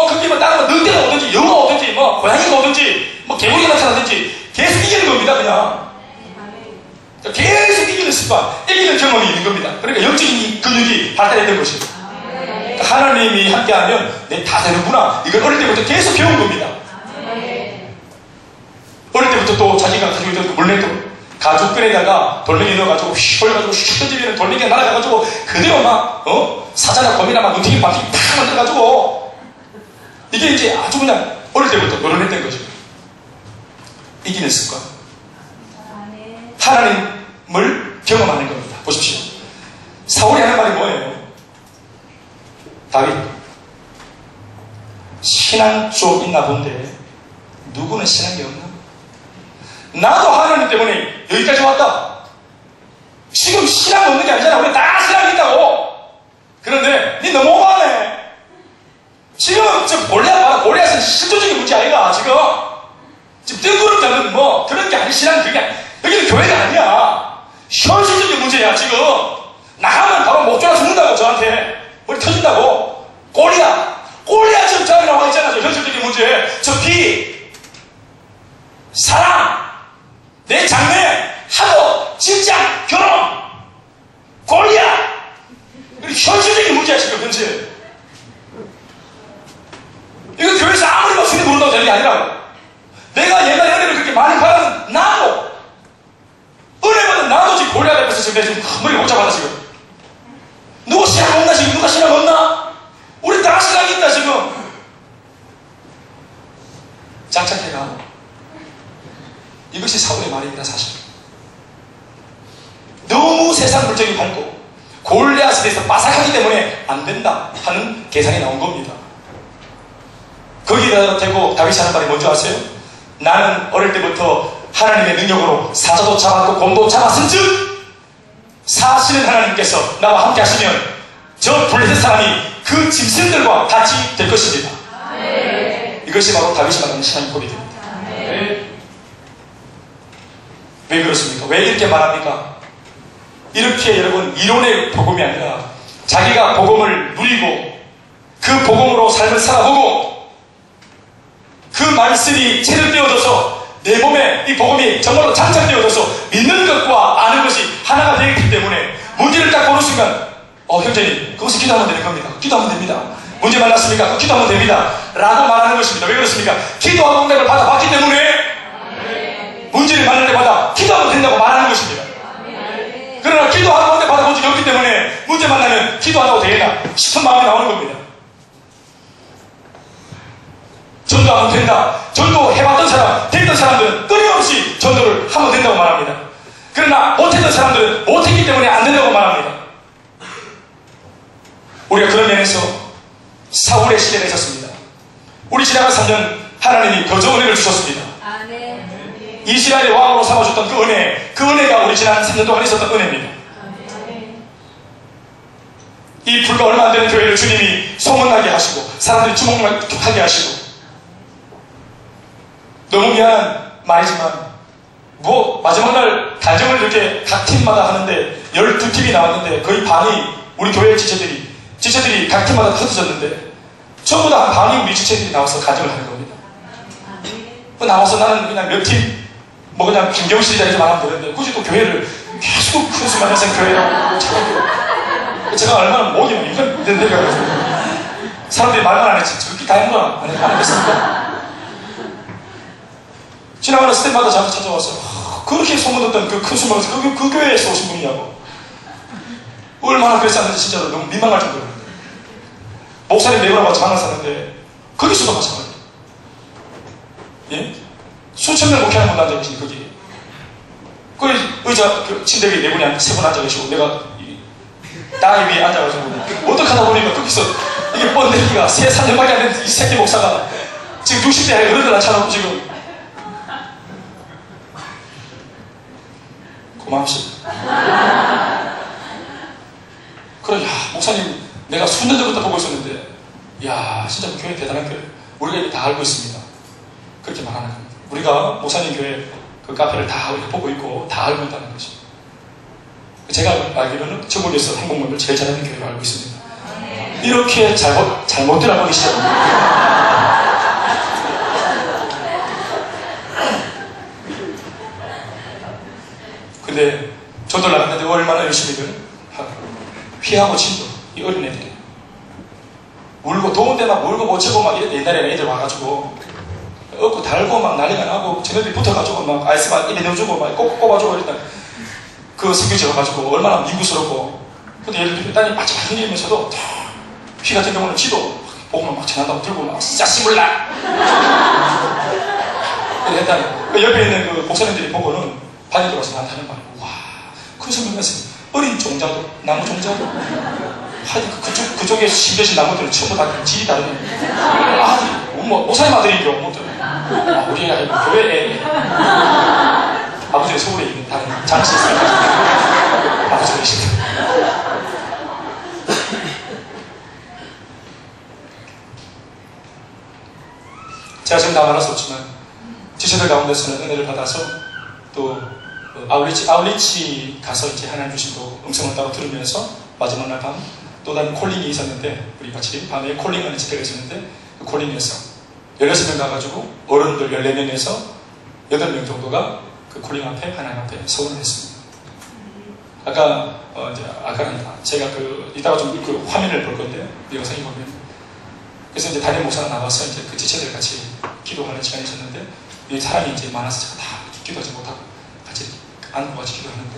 그게 다른 거 늑대가 오든지 여우가 오든지 고양이가 오든지 개구리가 나타나든지 계속 이기는 겁니다. 그냥 계속 이기는 습관, 이기는 경험이 있는 겁니다. 그러니까 영적인 근육이 발달했던 것입니다. 그러니까 하나님이 함께하면 내 다 되는구나, 이걸 어릴 때부터 계속 배운 겁니다. 어릴 때부터 또 자기가 가지고 있던 물냉돌 가죽 끈에다가 돌멩이 넣어가지고 휘 올려가지고 슉 던지면 돌멩이가 날아가가지고 그대로 막 사자나 곰이나 막 눈탱이 반피 팍 만들어가지고, 이게 이제 아주 그냥 어릴 때부터 노련했던 거죠. 이기는 습관, 하나님을 경험하는 겁니다. 보십시오. 사울이 하는 말이 뭐예요? 다윗, 신앙 쪽 있나 본데 누구는 신앙이 없나? 나도 하나님 때문에 여기까지 왔다. 지금 신앙 없는 게 아니잖아. 우리 다 신앙이 있다고. 그런데 니 너무 오버하네. 지금 골리앗은 실존적인 문제 아니가. 지금 뜬구름 잡는 그런 게 아니. 신앙 그게 아니야. 여기는 교회가 아니야. 현실적인 문제야. 지금 나가면 바로 목 졸라 죽는다고. 저한테 머리 터진다고. 골리앗 지금 저기 나와 있잖아. 저 현실적인 문제. 저 비, 사랑, 내 장래, 학업, 직장, 결혼, 골리앗. 현실적인 문제야 지금 현재. 이거 교회에서 아무리 막 순위 부른다고 되는 게 아니라고. 내가 얘가 은혜를 그렇게 많이 받은 나도, 은혜 받은 나도 지금 골리앗 앞에서 지금 내 지금 머리가 복잡하다 지금. 누구 신앙 없나 지금? 누가 신앙 없나? 우리 다 신앙이 있다 지금. 장착해가. 이것이 사울의 말입니다. 사실 너무 세상 물정이 밝고 골리앗에 대해서 빠삭하기 때문에 안 된다 하는 계산이 나온 겁니다. 거기다 대고 다윗이 하는 말이 뭔지 아세요? 나는 어릴 때부터 하나님의 능력으로 사자도 잡았고 곰도 잡았은즉 사시는 하나님께서 나와 함께 하시면 저 블레셋 사람이 그 짐승들과 같이 될 것입니다. 이것이 바로 다윗이 말하는 신앙의 고백이 됩니다. 왜 그렇습니까? 왜 이렇게 말합니까? 이렇게 여러분 이론의 복음이 아니라 자기가 복음을 누리고 그 복음으로 삶을 살아보고 그 말씀이 체득되어져서 내 몸에 이 복음이 정말로 장착되어져서 믿는 것과 아는 것이 하나가 되었기 때문에 문제를 딱 보는 순간 형제님 그것을 기도하면 되는 겁니다. 기도하면 됩니다. 문제 만났습니까? 기도하면 됩니다. 라고 말하는 것입니다. 왜 그렇습니까? 기도하고 응답을 받아봤기 때문에 문제를 만날 때마다 기도하면 된다고 말하는 것입니다. 그러나 기도하고 응답 받아본 적이 없기 때문에 문제 만나면 기도한다고 되겠나 싶은 마음이 나오는 겁니다. 전도하면 된다. 전도해봤던 사람, 됐던 사람들은 끊임없이 전도를 하면 된다고 말합니다. 그러나 못했던 사람들은 못했기 때문에 안 된다고 말합니다. 우리가 그런 면에서 사울의 시대에 있었습니다. 우리 지나간 3년 하나님이 거저 은혜를 주셨습니다. 아멘. 이스라엘의 왕으로 삼아줬던 그 은혜, 그 은혜가 우리 지난 3년 동안 있었던 은혜입니다. 이 불과 얼마 안 되는 교회를 주님이 소문나게 하시고 사람들이 주목하게 하시고, 너무 미안한 말이지만 뭐 마지막 날 단정을 이렇게 각 팀마다 하는데 12팀이 나왔는데 거의 반이 우리 교회 지체들이 각 팀마다 흩어졌는데 전부 다 반이 우리 지체들이 나와서 간증을 하는 겁니다. 나와서 나는 그냥 몇 팀, 뭐 그냥 김경실이다 이렇게 말하면 되는데 굳이 또 교회를 계속 큰 수많은 교회라고 찾아보고, 제가 얼마나 목이 이건 내가 그래서 사람들이 말만 안 했지 저렇게 다 했구나 안 했겠습니까? 지나가는 스텝마다 저한테 찾아와서 그렇게 소문났던 그 큰 수많은 그 교회에서 오신 분이냐고, 얼마나 그랬었는지 진짜로 너무 민망할 정도로. 목사님 내보라고 같이 만났었는데 거기서도 마찬가지예요. 예? 수천 명 목회하는 분도 앉아 계시니 거기 의자 그 침대 위에 4분이 3분 앉아 계시고 내가 땅 위에 앉아가지고 어떻게 하다 보니까 거기서 이게 번데기가 3년밖에 안 된 이 새끼 목사가 지금 60대에 어른들 앉혀놓고 지금 고맙습니다. 그래, 야, 목사님, 내가 수년 전부터 보고 있었는데, 야, 진짜 교회 대단한 교회. 우리가 이제 다 알고 있습니다. 그렇게 말하는 겁니다. 우리가 목사님 교회 그 카페를 다 보고 있고, 다 알고 있다는 것입니다. 제가 알기로는 전국에서 한국문을 제일 잘하는 교회로 알고 있습니다. 이렇게 잘못들 알고 계시죠? 근데 저도 나갔는데 얼마나 열심히들 피하고 친도 이 어린애들이 울고 더운 데막 울고 못 채고 막 이랬는데, 옛날에는 애들 와가지고 얻고 달고 막 난리가 나고 쟤네들이 붙어가지고 막 아이스만 입에 넣어주고 막 꼭 꼽아주고 이랬다. 그 성경지 가가지고 얼마나 미구스럽고. 근데 얘들 딴이 마지막 흘리면서도 피 같은 경우는 지도 복음을 막 전한다고 들고 막 짜증을나 그래 했다니. 그 옆에 있는 그 목사님들이 보고는 반이 들어와서 나한테 하는 말이야. 와, 그 성경에서 어린 종자도, 나무 종자도, 하여튼 그쪽에 심겨진 나무들은 전부 다 질이 다르네. 아, 뭐, 목사님 아들이죠, 뭐들. 아, 우리 교회에 아버지가 서울에 있는 다른 장씨 있어요. 아버지가 계십니다. 제가 지금 다 말할 수 없지만, 지체들 가운데서는 은혜를 받아서 또 아울리치 가서 이제 하나님 주신 또 음성을 따로 들으면서 마지막 날 밤 또 다른 콜링이 있었는데, 우리 같이 밤에 콜링하는 집회가 있었는데, 그 콜링에서 16명 가가지고 어른들 14명에서 8명 정도가 그 콜링 앞에 하나님 앞에 서원을 했습니다. 아까는 제가 이따가 좀 그 화면을 볼 건데, 영상이 보면, 그래서 이제 담임 목사가 나와서 이제 그 지체들 같이 기도하는 시간이 있었는데, 이 사람이 이제 많아서 제가 다 기도하지 못하고 같이 안고 같이 기도하는데,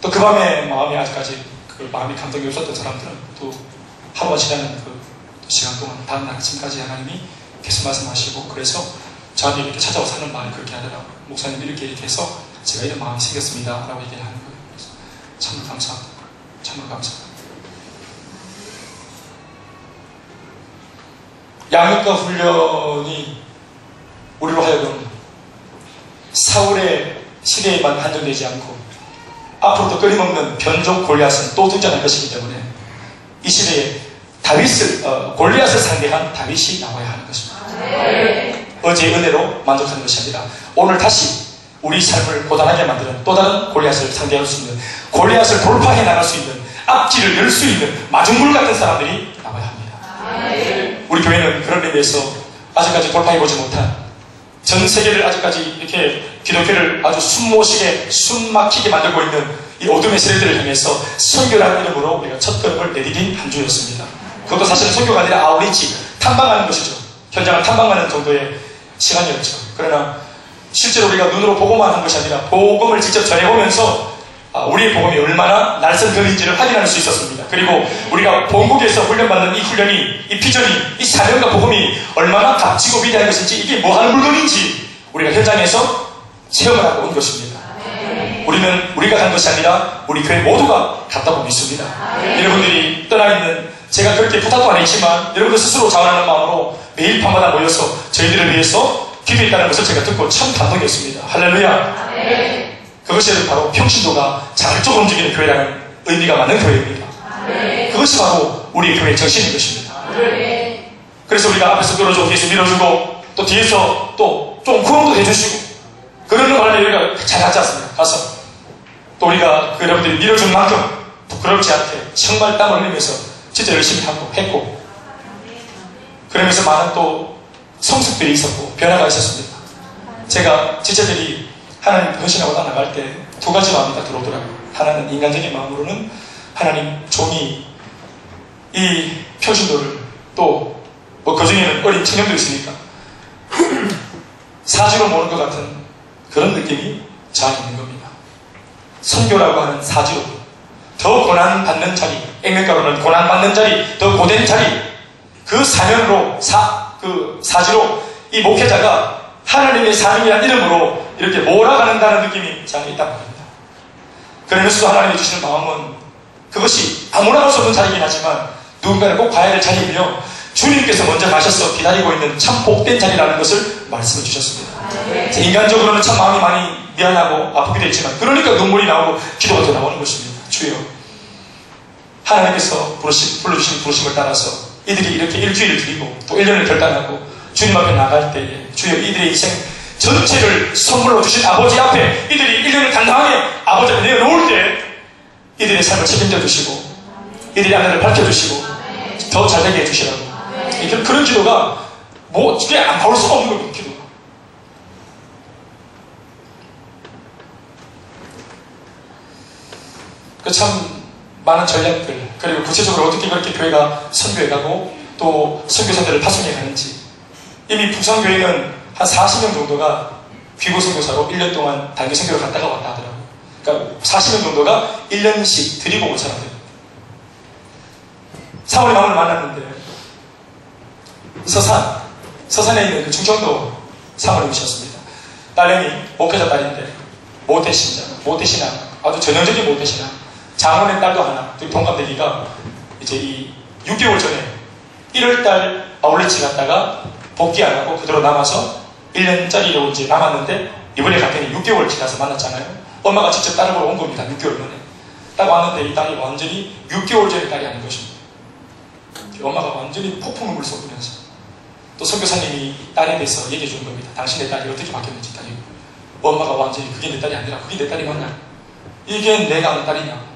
또 그 밤에 마음이 아직까지 그 마음이 감동이 없었던 사람들은 또 하루가 지나는 그 시간 동안 다음날 아침까지 하나님이 계속 말씀하시고, 그래서 저한테 이렇게 찾아와서 하는 말이 그렇게 하더라고요. 목사님 이렇게 해서 제가 이런 마음이 생겼습니다 라고 얘기하는 거예요. 그래서 참으로 감사합니다. 참으로 감사합니다. 양육과 훈련이 우리로 하여금 사울의 시대에만 한정되지 않고 앞으로도 끊임없는 변종 골리앗은 또 등장할 것이기 때문에 이 시대에 골리앗을 상대한 다윗이 나와야 하는 것입니다. 어제의 은혜로 만족하는 것이 아니라 오늘 다시 우리 삶을 고단하게 만드는 또 다른 골리앗을 상대할 수 있는, 골리앗을 돌파해 나갈 수 있는, 앞길을 열 수 있는 마중물 같은 사람들이 나와야 합니다. 우리 교회는 그런 의미에서 아직까지 돌파해보지 못한, 전 세계를 아직까지 이렇게 기독교를 아주 숨막히게 만들고 있는 이 어둠의 세력들을 향해서 선교라는 이름으로 우리가 첫 걸음을 내디딘 한 주였습니다. 그것도 사실은 선교가 아니라 아우리치, 탐방하는 것이죠. 현장을 탐방하는 정도의 시간이었죠. 그러나 실제로 우리가 눈으로 보고만 한 것이 아니라 복음을 직접 전해오면서 우리의 복음이 얼마나 날선편인지를 확인할 수 있었습니다. 그리고 우리가 본국에서 훈련받는 이 훈련이, 이 비전이, 이 사명과 복음이 얼마나 값지고 위대한 것인지, 이게 뭐 하는 물건인지 우리가 현장에서 체험을 하고 온 것입니다. 우리는 우리가 간 것이 아니라 우리 교회 모두가 갔다고 믿습니다. 여러분들이 떠나있는, 제가 그렇게 부탁도 안 했지만 여러분들 스스로 자원하는 마음으로 매일 밤마다 모여서 저희들을 위해서 기도했다는 것을 제가 듣고 참 감동이었습니다. 할렐루야. 그것이 바로 평신도가 자발적으로 움직이는 교회라는 의미가 많은 교회입니다. 그것이 바로 우리 교회의 정신인 것입니다. 그래서 우리가 앞에서 끌어주고 뒤에서 밀어주고 또 뒤에서 또 좀 구원도 해주시고 그러는 바람에 우리가 잘하지 않습니까? 가서 또 우리가 그 여러분들이 밀어준 만큼 부끄럽지 않게 정말 땀을 흘리면서 진짜 열심히 하고 했고, 그러면서 많은 또 성숙들이 있었고 변화가 있었습니다. 제가 지체들이 하나님 헌신하고 나갈 때 두 가지 마음이 다 들어오더라고요. 하나는 인간적인 마음으로는 하나님 종이 이 평신도를 또 뭐 그 중에는 어린 청년도 있으니까 사지로 모는 것 같은 그런 느낌이 잘 있는 겁니다. 선교라고 하는 사지로 더 고난받는 자리, 액면가로는 고난받는 자리, 더 고된 자리, 그 사면으로 그 사지로 이 목회자가 하나님의 사명이라는 이름으로 이렇게 몰아가는다는 느낌이 잘 있단 말입니다. 그러면서도 하나님이 주시는 마음은 그것이 아무나 갈 수 없는 자리이긴 하지만 누군가를 꼭 가야 될 자리이며 주님께서 먼저 가셔서 기다리고 있는 참 복된 자리라는 것을 말씀해 주셨습니다. 인간적으로는 참 마음이 많이 미안하고 아프기도 했지만 그러니까 눈물이 나오고 기도가 더 나오는 것입니다. 주여, 하나님께서 불러주신 부르심을 따라서 이들이 이렇게 일주일을 드리고 또 1년을 결단하고 주님 앞에 나갈 때에 주여 이들의 인생 전체를 선물로 주신 아버지 앞에 이들이 1년을 당당하게 아버지 앞에 내어놓을 때 이들의 삶을 책임져 주시고 이들의 하늘을 밝혀주시고 더 잘되게 해주시라고. 그런 기도가 뭐 그게 안 나올 수가 없는 겁니다. 기도가. 그 참 많은 전략들, 그리고 구체적으로 어떻게 그렇게 교회가 선교해 가고 또 선교사들을 파송해 가는지. 이미 부산교회는 한 40명 정도가 귀국 선교사로 1년 동안 단기 선교를 갔다가 왔다 하더라고요. 그러니까 40명 정도가 1년씩 드리고 온 사람들. 3월에 마음을 만났는데 서산에 있는 그 충청도 사모님이셨습니다. 딸내미 목회자 딸인데 모태신앙, 아주 전형적인 모태신앙. 장원의 딸도 하나, 동갑내기가 이제 이 6개월 전에 1월달 아울렛을 갔다가 복귀 안 하고 그대로 남아서 1년짜리로 이제 남았는데 이번에 갔더니 6개월 지나서 만났잖아요. 엄마가 직접 딸을 보러 온 겁니다. 6개월 만에. 딱 왔는데 이 딸이 완전히 6개월 전의 딸이 아닌 것입니다. 엄마가 완전히 폭풍 눈물 쏟으면서 또 선교사님이 딸에 대해서 얘기해 주는 겁니다. 당신의 딸이 어떻게 바뀌었는지 딸이. 엄마가 완전히 그게 내 딸이 아니라 그게 내 딸이 맞나? 이게 내가 하는 딸이냐?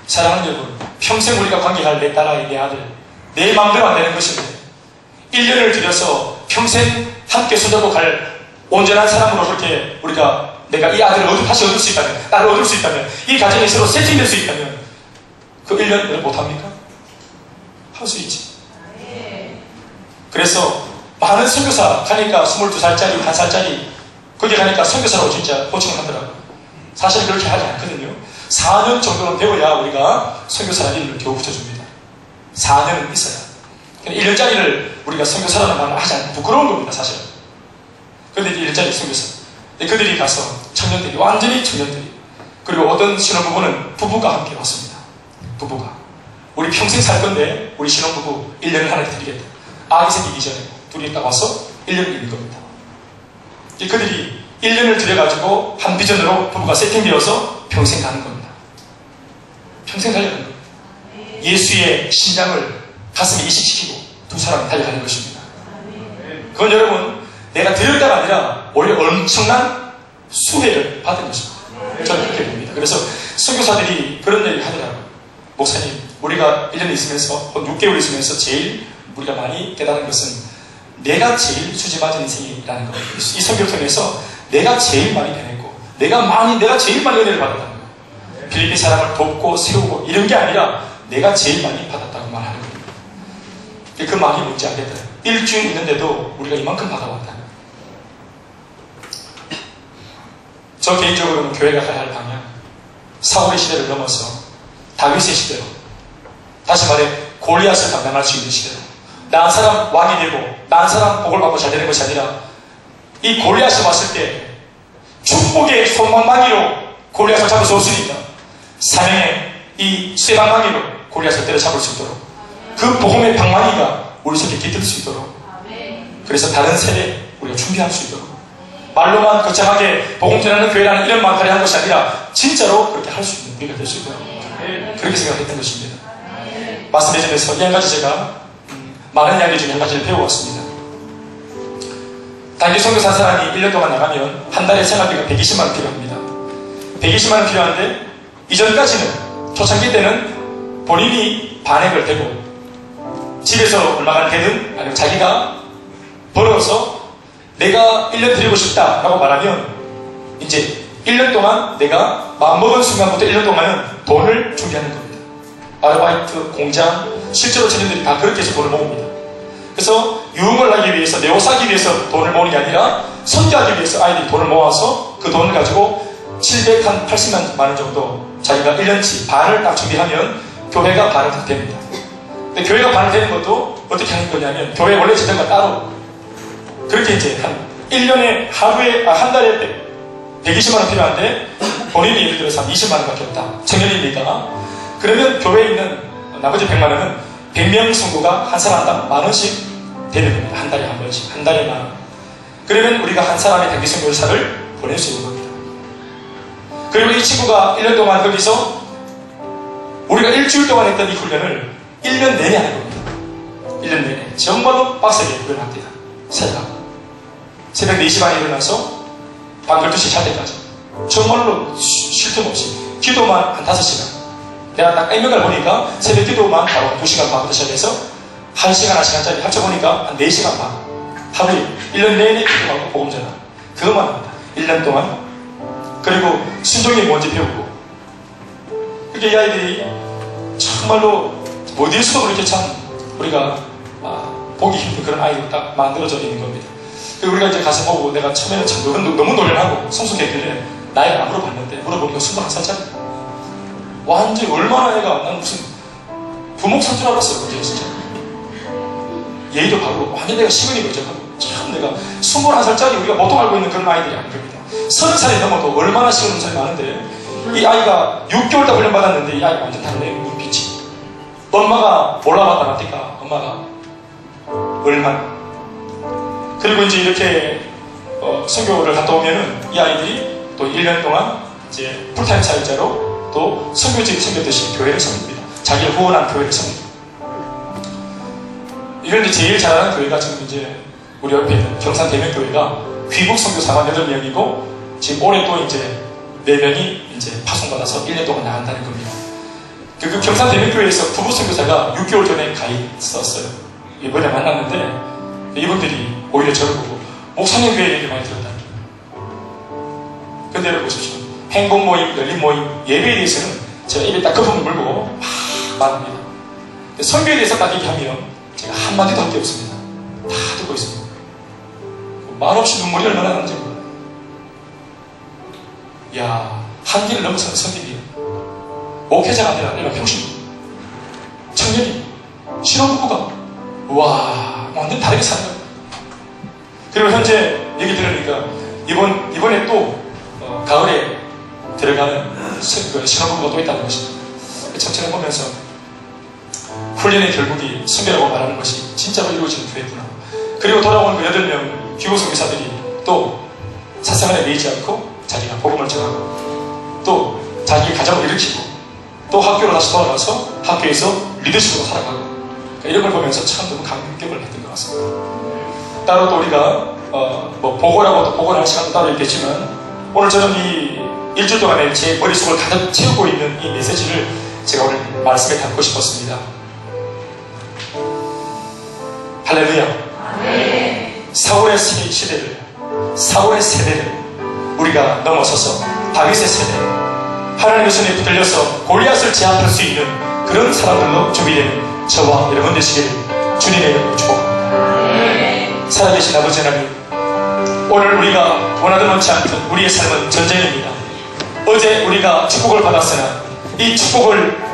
사랑하는 여러분, 평생 우리가 관계할 내 딸아이, 내 아들, 내 마음대로 안 되는 것인데 1년을 들여서 평생 함께 손잡고 갈 온전한 사람으로 그렇게 내가 이 아들을 다시 얻을 수 있다면, 딸을 얻을 수 있다면, 이 가정이 서로 세팅될 수 있다면 그 1년을 못합니까? 할 수 있지. 그래서 많은 선교사 가니까 22살짜리, 1살짜리 거기 가니까 선교사라고 진짜 호칭을 하더라고요. 사실 그렇게 하지 않거든요. 4년 정도는 배워야 우리가 선교사라는 이름을 겨우 붙여줍니다. 4년은 있어야. 1년짜리를 우리가 선교사라는 말을 하지 않고 부끄러운 겁니다, 사실. 그런데 이제 1년짜리 선교사. 그들이 가서 청년들이, 완전히 청년들이. 그리고 어떤 신혼부부는 부부가 함께 왔습니다. 부부가. 우리 평생 살 건데, 우리 신혼부부 1년을 하나 드리겠다. 아기 생기기 전에 둘이 딱 와서 1년을 있는 겁니다. 그들이 1년을 들여가지고 한 비전으로 부부가 세팅되어서 평생 가는 겁니다. 평생 달려가는 겁니다. 예수의 신장을 가슴에 이식시키고 두 사람이 달려가는 것입니다. 그건 여러분, 내가 드렸다가 아니라 오히려 엄청난 수혜를 받은 것입니다. 저는 그렇게 봅니다. 그래서 선교사들이 그런 얘기를 하더라고요. 목사님, 우리가 1년 있으면서, 6개월 있으면서 제일 우리가 많이 깨달은 것은 내가 제일 수지 맞은 인생이라는 거예요. 이 선교를 통해서 내가 제일 많이 변했고, 내가 제일 많이 은혜를 받았다는 거예요. 필리핀 사람을 돕고 세우고 이런 게 아니라 내가 제일 많이 받았다고 말하는 거예요. 그 말이 뭔지 알겠더라고요. 일주일 있는데도 우리가 이만큼 받아왔다. 저 개인적으로는 교회가 가야 할 방향, 사울의 시대를 넘어서 다윗의 시대로, 다시 말해 골리앗을 감당할 수 있는 시대로, 나 한 사람 왕이 되고 나 한 사람 복을 받고 잘 되는 것이 아니라 이 골리앗이 왔을 때 축복의 소망망이로 골리앗을 잡을 수 없으니까 사명의 이 쇠방망이로 골리앗을 때려잡을 수 있도록, 그 복음의 방망이가 우리 속에 깃들 수 있도록, 그래서 다른 세대 우리가 준비할 수 있도록, 말로만 거창하게 복음 전하는 교회라는 이런 말까지 한 것이 아니라 진짜로 그렇게 할 수 있는 우리가 될 수 있도록 그렇게 생각했던 것입니다. 말씀해 주면서 이 한 가지 제가 많은 이야기 중에 한 가지를 배워왔습니다. 단기 선교사 한 사람이 1년 동안 나가면 한 달에 생활비가 120만 원 필요합니다. 120만 원 필요한데 이전까지는 초창기 때는 본인이 반액을 대고 집에서 얼마가 되든 아니면 자기가 벌어서 내가 1년 드리고 싶다라고 말하면 이제 1년 동안 내가 마음먹은 순간부터 1년 동안은 돈을 준비하는 겁니다. 아르바이트, 공장, 실제로 청년들이 다 그렇게 해서 돈을 모읍니다. 그래서 유흥을 하기 위해서, 내 옷 사기 위해서 돈을 모으는 게 아니라 선교하기 위해서 아이들이 돈을 모아서 그 돈을 가지고 780만 원 정도 자기가 1년치 반을 딱 준비하면 교회가 반을 다 됩니다. 근데 교회가 반을 되는 것도 어떻게 하는 거냐면 교회 원래 재정과 따로 그렇게 이제 한 1년에 한 달에 120만 원 필요한데 본인이 예를 들어서 한 20만 원밖에 없다. 청년이니까. 그러면 교회에 있는 나머지 100만 원은 100명 성도가 한 사람당 만 원씩 되는 겁니다. 한 달에 한 번씩. 한 달에 만 원. 그러면 우리가 한 사람의 단기 선교사를 보낼 수 있는 겁니다. 그리고 이 친구가 1년 동안 거기서 우리가 일주일 동안 했던 이 훈련을 1년 내내 하는 겁니다. 1년 내내. 정말로 빡세게 훈련합니다. 새벽 4시 반에 일어나서 밤 12시 잘 때까지 정말로 쉴 틈 없이 기도만 한 5시간. 내가 딱 액면을 보니까 새벽 기도만 바로 2시간 반부터 시작해서 1시간, 1시간짜리 합쳐보니까 한 4시간 반. 하루에 1년 내내 기도하고 복음 전하고 그것만 합니다. 1년 동안. 그리고 순종이 뭔지 배우고. 그렇게 이 아이들이 정말로 어디에서도 그렇게 참 우리가 보기 힘든 그런 아이로 딱 만들어져 있는 겁니다. 그리고 우리가 이제 가서 보고 내가 처음에는 참 너무 놀란하고 성숙했길래 나이를 안 물어봤는데 물어보니까 21살짜리. 완전히 얼마나 애가 난 무슨 부목산 줄 알았어요. 그게 진짜. 예의도 바르고 완전 내가 시근이 거적하고 참 내가 21살짜리 우리가 보통 알고 있는 그런 아이들이 아닙니다. 30살이 넘어도 얼마나 시끄러운 사람이 많은데 이 아이가 6개월 다 훈련받았는데 이 아이가 완전 다르네. 눈빛이. 엄마가 몰라봤다 놨니까 엄마가 얼마나. 그리고 이제 이렇게 선교를 갔다 오면은 이 아이들이 또 1년 동안 이제 풀타임 사역자로 또 선교지를 섬겼듯이 교회를 섬깁니다. 자기를 후원한 교회를 섬깁니다. 이런데 제일 잘하는 교회가 지금 이제 우리 옆에 있는 경산대명교회가 귀국 선교사만 8명이고 지금 올해 또 이제 4명이 이제 파송받아서 1년 동안 나간다는 겁니다. 그 경산대명교회에서 부부 선교사가 6개월 전에 가 있었어요. 이번에 만났는데 이분들이 오히려 저를 보고 목사님 교회 얘기를 많이 들었다. 근데 여러분 보십시오. 행복 모임, 열린 모임, 예배에 대해서는 제가 입에 딱 거품을 물고 막 말합니다. 선교에 대해서 딱 얘기하면 제가 한마디도 할 게 없습니다. 다 듣고 있습니다. 말없이 눈물이 얼마나 나는지 몰라요. 이야, 한계를 넘어서는 선교이에요. 목회자가 아니라 내가 평신 청년이 신혼부부가 와 완전 다르게 사는 거예요. 그리고 현재 얘기 들으니까 이번에 또 가을에 들어가는 신혼부부가 또 있다는 것입니다. 전체를 보면서 훈련의 결국이 선교라고 말하는 것이 진짜로 이루어지는 교회구나. 그리고 돌아온 그 8명 귀국 선교사들이 또 사상을 내지 않고 자기가 복음을 전하고 또 자기 가정을 일으키고 또 학교로 다시 돌아가서 학교에서 리더십으로 살아가고 이런 걸 보면서 참 너무 감격을 했던 것 같습니다. 따로 또 우리가 뭐 보고라고 또 보고를 할 시간도 따로 있겠지만 오늘 저는 이 일주일 동안에 제 머릿속을 가득 채우고 있는 이 메시지를 제가 오늘 말씀에 담고 싶었습니다. 할렐루야. 사울의 시대를, 사울의 세대를 우리가 넘어서서 다윗의 세대, 하나님의 손에 붙들려서 골리앗을 제압할 수 있는 그런 사람들로 준비되는 저와 여러분 되시기를 주님의 이름으로 축복합니다. 살아계신 아버지 하나님, 오늘 우리가 원하든 원치 않든 우리의 삶은 전쟁입니다. 어제 우리가 축복을 받았으나 이 축복을